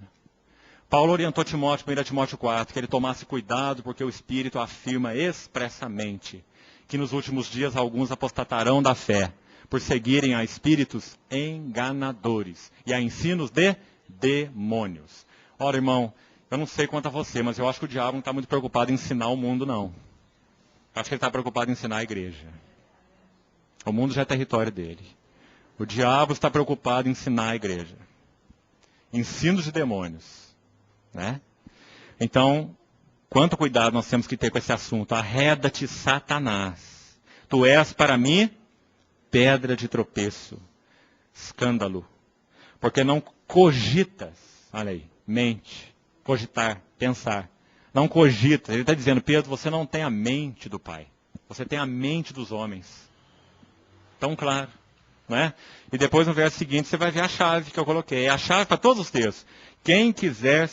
Speaker 1: Paulo orientou Timóteo, 1 Timóteo 4, que ele tomasse cuidado, porque o Espírito afirma expressamente que nos últimos dias alguns apostatarão da fé, por seguirem a espíritos enganadores e a ensinos de demônios. Ora, irmão, eu não sei quanto a você, mas eu acho que o diabo não está muito preocupado em ensinar o mundo, não. Acho que ele está preocupado em ensinar a igreja. O mundo já é território dele. O diabo está preocupado em ensinar a igreja. Ensinos de demônios. Né? Então, quanto cuidado nós temos que ter com esse assunto. Arreda-te, Satanás. Tu és para mim pedra de tropeço, escândalo. Porque não cogitas, olha aí, mente, cogitar, pensar. Não cogita. Ele está dizendo, Pedro, você não tem a mente do Pai. Você tem a mente dos homens. Tão claro. Não é? E depois no verso seguinte você vai ver a chave que eu coloquei. É a chave para todos os textos. Quem quiser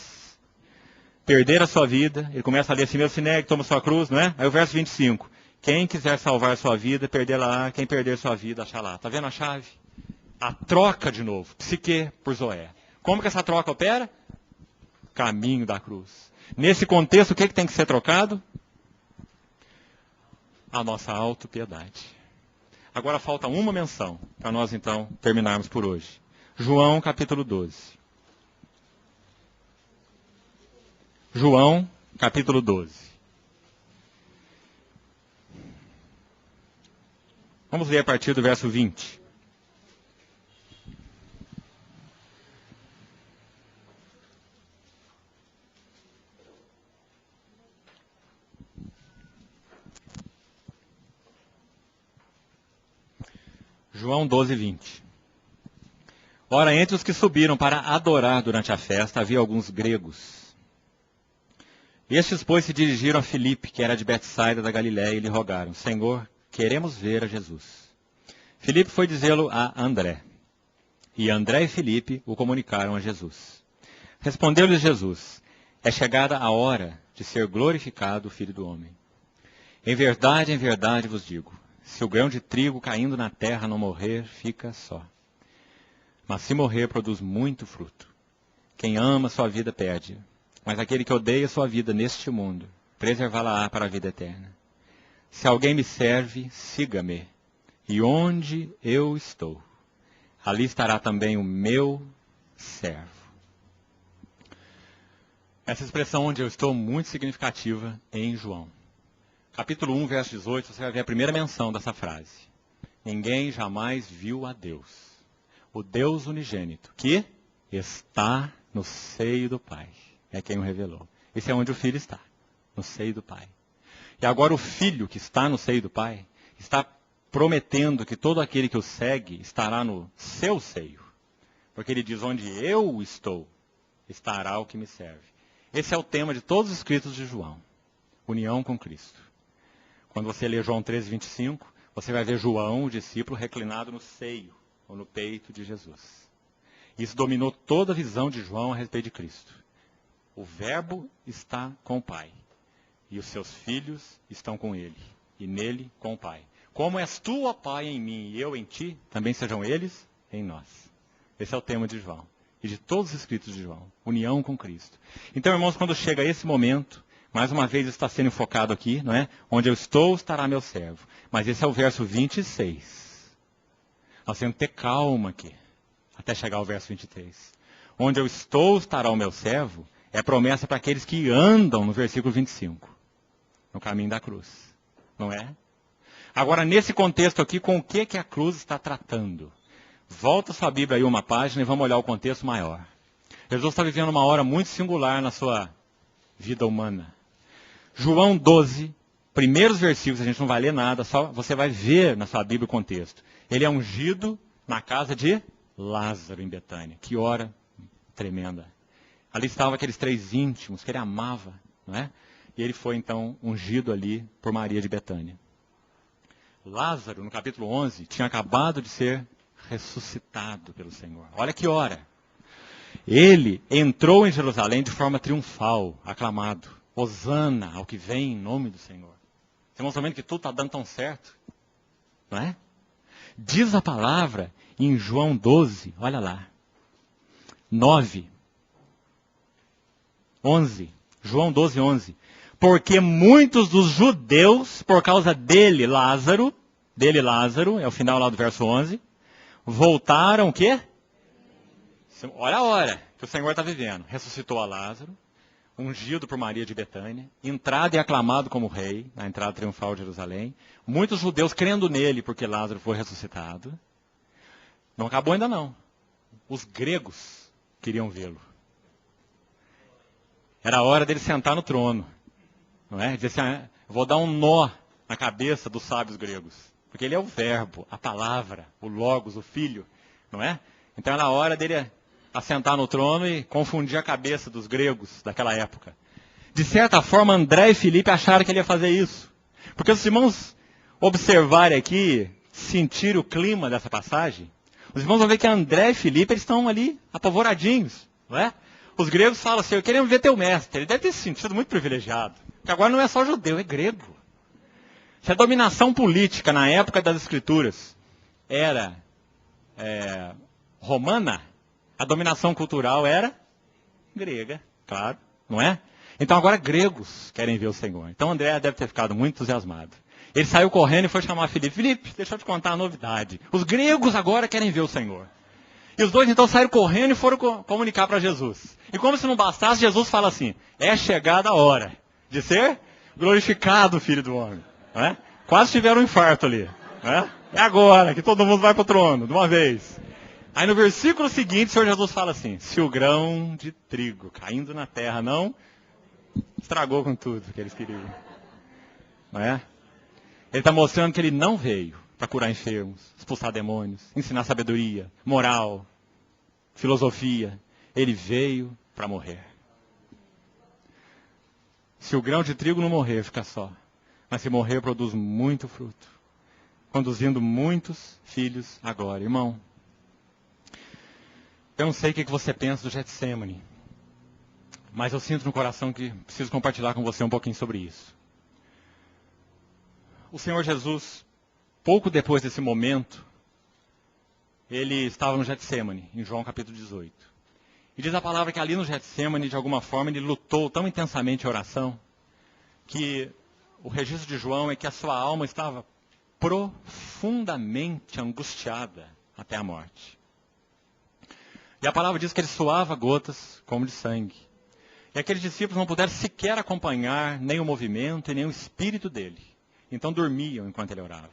Speaker 1: perder a sua vida, ele começa a ler assim, meu sinégue, toma sua cruz, não é? Aí o verso 25. Quem quiser salvar a sua vida, perdê-la. Quem perder sua vida, achará. Está vendo a chave? A troca de novo. Psique por Zoé. Como que essa troca opera? Caminho da cruz. Nesse contexto, o que tem que ser trocado? A nossa autopiedade. Agora falta uma menção, para nós então terminarmos por hoje. João capítulo 12. João capítulo 12. Vamos ler a partir do verso 20. João 12, 20. Ora, entre os que subiram para adorar durante a festa, havia alguns gregos. Estes, pois, se dirigiram a Filipe, que era de Betsaida da Galiléia, e lhe rogaram, Senhor, queremos ver a Jesus. Filipe foi dizê-lo a André. E André e Filipe o comunicaram a Jesus. Respondeu-lhes Jesus, é chegada a hora de ser glorificado o Filho do Homem. Em verdade vos digo, se o grão de trigo caindo na terra não morrer, fica só. Mas se morrer, produz muito fruto. Quem ama sua vida perde, mas aquele que odeia sua vida neste mundo, preservá-la-á para a vida eterna. Se alguém me serve, siga-me, e onde eu estou, ali estará também o meu servo. Essa expressão onde eu estou, muito significativa em João. Capítulo 1, verso 18, você vai ver a primeira menção dessa frase. Ninguém jamais viu a Deus, o Deus unigênito, que está no seio do Pai. É quem o revelou. Esse é onde o Filho está, no seio do Pai. E agora o Filho que está no seio do Pai, está prometendo que todo aquele que o segue estará no seu seio. Porque ele diz, onde eu estou, estará o que me serve. Esse é o tema de todos os escritos de João. União com Cristo. Quando você lê João 13, 25, você vai ver João, o discípulo, reclinado no seio, ou no peito de Jesus. Isso dominou toda a visão de João a respeito de Cristo. O Verbo está com o Pai. E os seus filhos estão com ele. E nele com o Pai. Como és tu, ó Pai, em mim e eu em ti, também sejam eles em nós. Esse é o tema de João. E de todos os escritos de João. União com Cristo. Então, irmãos, quando chega esse momento, mais uma vez está sendo enfocado aqui, não é? Onde eu estou, estará meu servo. Mas esse é o verso 26. Nós temos que ter calma aqui, até chegar ao verso 23. Onde eu estou, estará o meu servo, é promessa para aqueles que andam no versículo 25. No caminho da cruz. Não é? Agora, nesse contexto aqui, com o que a cruz está tratando? Volta sua Bíblia aí uma página e vamos olhar o contexto maior. Jesus está vivendo uma hora muito singular na sua vida humana. João 12, primeiros versículos, a gente não vai ler nada, só você vai ver na sua Bíblia o contexto. Ele é ungido na casa de Lázaro, em Betânia. Que hora tremenda. Ali estavam aqueles 3 íntimos que ele amava, não é? E ele foi, então, ungido ali por Maria de Betânia. Lázaro, no capítulo 11, tinha acabado de ser ressuscitado pelo Senhor. Olha que hora. Ele entrou em Jerusalém de forma triunfal, aclamado. Hosana ao que vem em nome do Senhor. Você mostra vendo que tudo está dando tão certo. Não é? Diz a palavra em João 12, olha lá. 9. 11. João 12, 11. Porque muitos dos judeus, por causa dele, Lázaro, é o final lá do verso 11, voltaram o quê? Olha a hora que o Senhor está vivendo. Ressuscitou a Lázaro, ungido por Maria de Betânia, entrado e aclamado como rei, na entrada triunfal de Jerusalém. Muitos judeus crendo nele porque Lázaro foi ressuscitado. Não acabou ainda não. Os gregos queriam vê-lo. Era a hora dele sentar no trono. Não é? Dizer assim, vou dar um nó na cabeça dos sábios gregos. Porque ele é o verbo, a palavra, o logos, o filho. Não é? Então era a hora dele assentar no trono e confundir a cabeça dos gregos daquela época. De certa forma, André e Filipe acharam que ele ia fazer isso. Porque os irmãos observarem aqui, sentir o clima dessa passagem, os irmãos vão ver que André e Filipe eles estão ali apavoradinhos. Não é? Os gregos falam assim, eu queria ver teu mestre. Ele deve ter se sentido muito privilegiado. Porque agora não é só judeu, é grego. Se a dominação política na época das escrituras era romana, a dominação cultural era grega, claro, não é? Então agora gregos querem ver o Senhor. Então André deve ter ficado muito entusiasmado. Ele saiu correndo e foi chamar Filipe. Filipe, deixa eu te contar a novidade. Os gregos agora querem ver o Senhor. E os dois então saíram correndo e foram comunicar para Jesus. E como se não bastasse, Jesus fala assim, é chegada a hora de ser glorificado o Filho do Homem. Não é? Quase tiveram um infarto ali. Não é? É agora que todo mundo vai para o trono, de uma vez. Aí no versículo seguinte, o Senhor Jesus fala assim, se o grão de trigo caindo na terra não estragou com tudo que eles queriam. Não é? Ele está mostrando que ele não veio para curar enfermos, expulsar demônios, ensinar sabedoria, moral, filosofia. Ele veio para morrer. Se o grão de trigo não morrer, fica só. Mas se morrer, produz muito fruto. Conduzindo muitos filhos à glória. Irmão, eu não sei o que você pensa do Getsêmani, mas eu sinto no coração que preciso compartilhar com você um pouquinho sobre isso. O Senhor Jesus, pouco depois desse momento, ele estava no Getsêmani, em João capítulo 18. E diz a palavra que ali no Getsêmani, de alguma forma, ele lutou tão intensamente em oração, que o registro de João é que a sua alma estava profundamente angustiada até a morte. E a palavra diz que ele suava gotas como de sangue. E aqueles discípulos não puderam sequer acompanhar nem o movimento e nem o espírito dele. Então dormiam enquanto ele orava.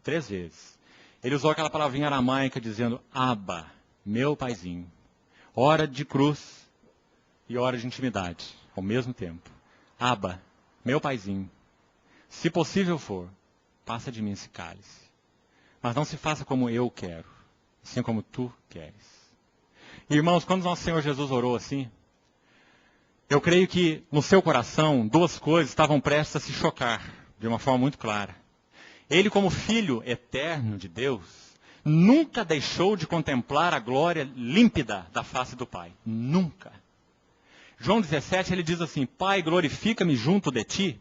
Speaker 1: 3 vezes. Ele usou aquela palavrinha aramaica dizendo, Abba, meu paizinho. Hora de cruz e hora de intimidade, ao mesmo tempo. Abba, meu paizinho. Se possível for, passa de mim esse cálice. Mas não se faça como eu quero, assim como tu queres. Irmãos, quando nosso Senhor Jesus orou assim, eu creio que no seu coração 2 coisas estavam prestes a se chocar, de uma forma muito clara. Ele, como Filho eterno de Deus, nunca deixou de contemplar a glória límpida da face do Pai. Nunca. João 17, ele diz assim, Pai, glorifica-me junto de ti,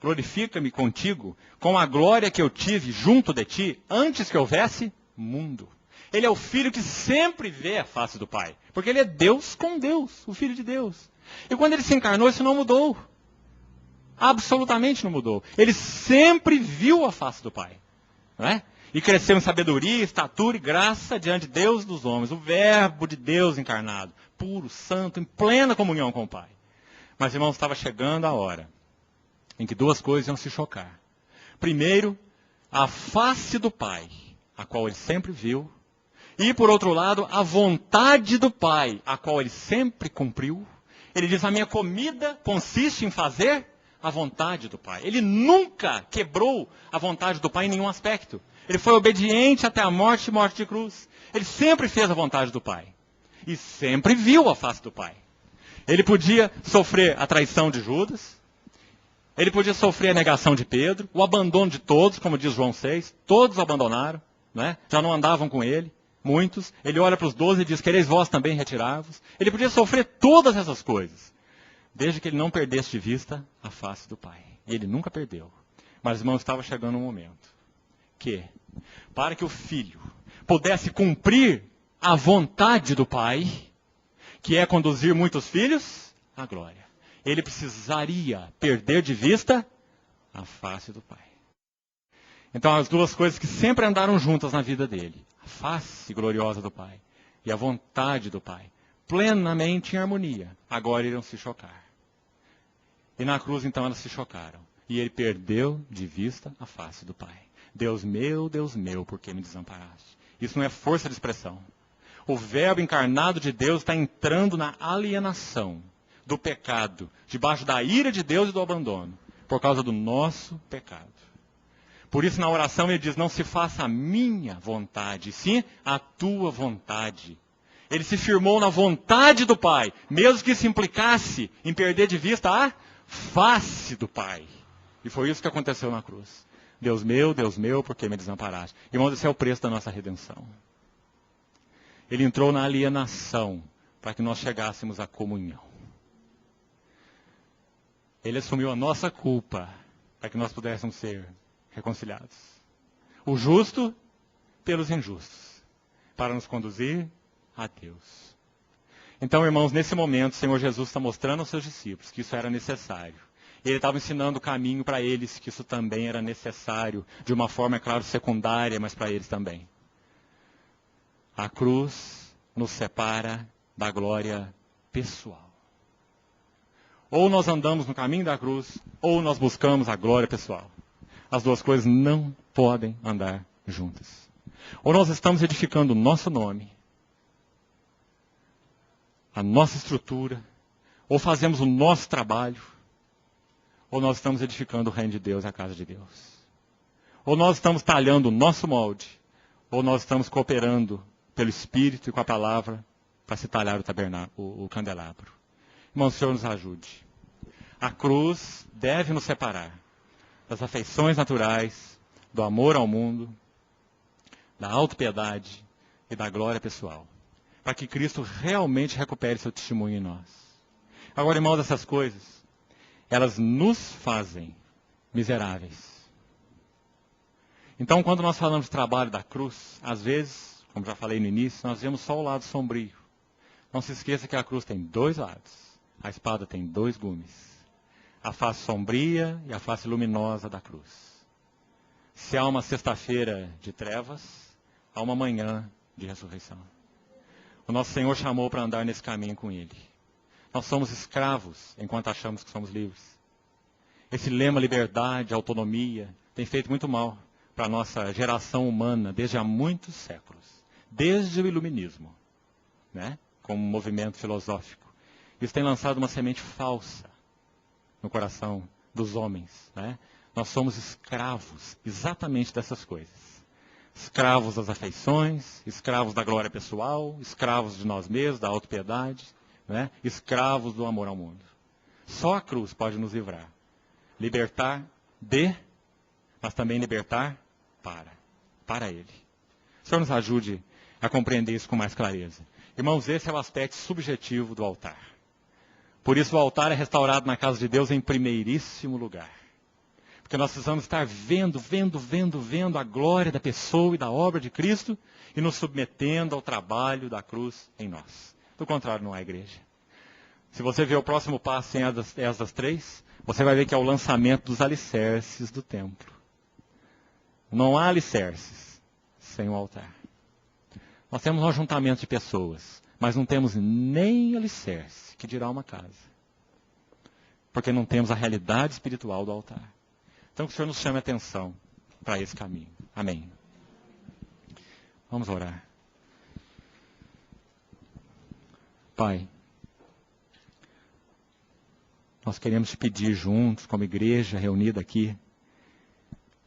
Speaker 1: glorifica-me contigo, com a glória que eu tive junto de ti, antes que houvesse mundo. Ele é o Filho que sempre vê a face do Pai. Porque ele é Deus com Deus, o Filho de Deus. E quando ele se encarnou, isso não mudou. Absolutamente não mudou. Ele sempre viu a face do Pai. Não é? E cresceu em sabedoria, estatura e graça diante de Deus e dos homens. O verbo de Deus encarnado. Puro, santo, em plena comunhão com o Pai. Mas, irmãos, estava chegando a hora em que 2 coisas iam se chocar. Primeiro, a face do Pai, a qual ele sempre viu. E, por outro lado, a vontade do Pai, a qual ele sempre cumpriu. Ele diz, a minha comida consiste em fazer a vontade do Pai. Ele nunca quebrou a vontade do Pai em nenhum aspecto. Ele foi obediente até a morte e morte de cruz. Ele sempre fez a vontade do Pai. E sempre viu a face do Pai. Ele podia sofrer a traição de Judas. Ele podia sofrer a negação de Pedro. O abandono de todos, como diz João 6. Todos o abandonaram. Né? Já não andavam com ele. Muitos. Ele olha para os 12 e diz, quereis vós também retirar-vos. Ele podia sofrer todas essas coisas. Desde que ele não perdesse de vista a face do Pai. E ele nunca perdeu. Mas, irmão, estava chegando um momento que, para que o Filho pudesse cumprir a vontade do Pai, que é conduzir muitos filhos a glória. Ele precisaria perder de vista a face do Pai. Então, as duas coisas que sempre andaram juntas na vida dele, a face gloriosa do Pai e a vontade do Pai, plenamente em harmonia, agora iriam se chocar. E na cruz, então, elas se chocaram. E ele perdeu de vista a face do Pai. Deus meu, por que me desamparaste? Isso não é força de expressão. O verbo encarnado de Deus está entrando na alienação do pecado, debaixo da ira de Deus e do abandono, por causa do nosso pecado. Por isso, na oração, ele diz, não se faça a minha vontade, sim a tua vontade. Ele se firmou na vontade do Pai, mesmo que isso implicasse em perder de vista a face do Pai. E foi isso que aconteceu na cruz. Deus meu, por que me desamparaste? Irmãos, esse é o preço da nossa redenção. Ele entrou na alienação para que nós chegássemos à comunhão. Ele assumiu a nossa culpa para que nós pudéssemos ser reconciliados. O justo pelos injustos, para nos conduzir a Deus. Então, irmãos, nesse momento, o Senhor Jesus está mostrando aos seus discípulos que isso era necessário. Ele estava ensinando o caminho para eles, que isso também era necessário, de uma forma, é claro, secundária, mas para eles também. A cruz nos separa da glória pessoal. Ou nós andamos no caminho da cruz, ou nós buscamos a glória pessoal. As duas coisas não podem andar juntas. Ou nós estamos edificando o nosso nome, a nossa estrutura, ou fazemos o nosso trabalho, ou nós estamos edificando o reino de Deus e a casa de Deus. Ou nós estamos talhando o nosso molde, ou nós estamos cooperando pelo Espírito e com a palavra para se talhar o candelabro. Irmão, o Senhor nos ajude. A cruz deve nos separar das afeições naturais, do amor ao mundo, da autopiedade e da glória pessoal, para que Cristo realmente recupere seu testemunho em nós. Agora, irmãos, essas coisas, elas nos fazem miseráveis. Então, quando nós falamos de trabalho da cruz, às vezes, como já falei no início, nós vemos só o lado sombrio. Não se esqueça que a cruz tem dois lados. A espada tem dois gumes. A face sombria e a face luminosa da cruz. Se há uma sexta-feira de trevas, há uma manhã de ressurreição. O nosso Senhor chamou para andar nesse caminho com Ele. Nós somos escravos enquanto achamos que somos livres. Esse lema liberdade, autonomia, tem feito muito mal para a nossa geração humana desde há muitos séculos. Desde o iluminismo, né? Como movimento filosófico. Isso tem lançado uma semente falsa no coração dos homens. Né? Nós somos escravos exatamente dessas coisas. Escravos das afeições, escravos da glória pessoal, escravos de nós mesmos, da autopiedade, né? Escravos do amor ao mundo. Só a cruz pode nos livrar. Libertar de, mas também libertar para Ele. O Senhor nos ajude a compreender isso com mais clareza. Irmãos, esse é o aspecto subjetivo do altar. Por isso o altar é restaurado na casa de Deus em primeiríssimo lugar. Porque nós precisamos estar vendo a glória da pessoa e da obra de Cristo e nos submetendo ao trabalho da cruz em nós. Do contrário, não há igreja. Se você ver o próximo passo em Esdras 3, você vai ver que é o lançamento dos alicerces do templo. Não há alicerces sem o altar. Nós temos um ajuntamento de pessoas, mas não temos nem alicerce, que dirá uma casa. Porque não temos a realidade espiritual do altar. Então que o Senhor nos chame a atenção para esse caminho. Amém. Vamos orar. Pai, nós queremos te pedir juntos, como igreja reunida aqui,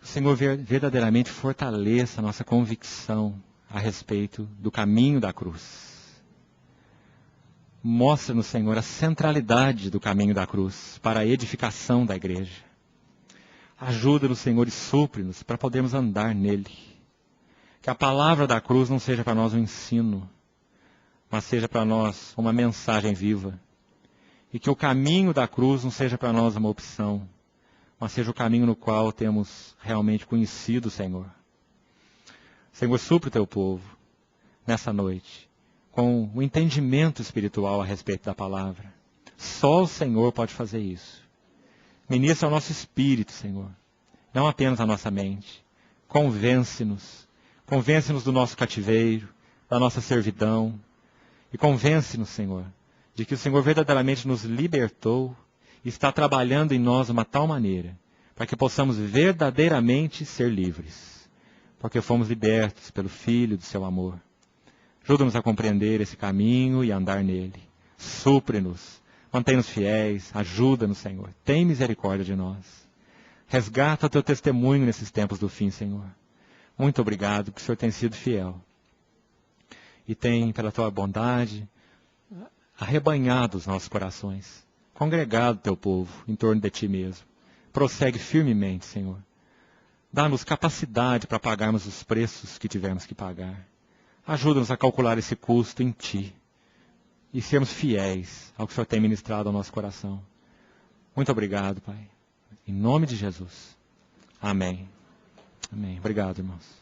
Speaker 1: que o Senhor verdadeiramente fortaleça a nossa convicção a respeito do caminho da cruz. Mostra-nos, Senhor, a centralidade do caminho da cruz para a edificação da igreja. Ajuda-nos, Senhor, e supre-nos para podermos andar nele. Que a palavra da cruz não seja para nós um ensino, mas seja para nós uma mensagem viva. E que o caminho da cruz não seja para nós uma opção, mas seja o caminho no qual temos realmente conhecido o Senhor. Senhor, supre o teu povo nessa noite, com o entendimento espiritual a respeito da palavra. Só o Senhor pode fazer isso. Ministra ao nosso espírito, Senhor, não apenas à nossa mente. Convence-nos. Convence-nos do nosso cativeiro, da nossa servidão. E convence-nos, Senhor, de que o Senhor verdadeiramente nos libertou e está trabalhando em nós de uma tal maneira para que possamos verdadeiramente ser livres. Porque fomos libertos pelo Filho do seu amor. Ajuda-nos a compreender esse caminho e a andar nele. Supre-nos. Mantém-nos fiéis. Ajuda-nos, Senhor. Tem misericórdia de nós. Resgata o teu testemunho nesses tempos do fim, Senhor. Muito obrigado, porque o Senhor tem sido fiel. E tem, pela tua bondade, arrebanhado os nossos corações. Congregado teu povo em torno de ti mesmo. Prossegue firmemente, Senhor. Dá-nos capacidade para pagarmos os preços que tivermos que pagar. Ajuda-nos a calcular esse custo em ti. E sermos fiéis ao que o Senhor tem ministrado ao nosso coração. Muito obrigado, Pai. Em nome de Jesus. Amém. Amém. Obrigado, irmãos.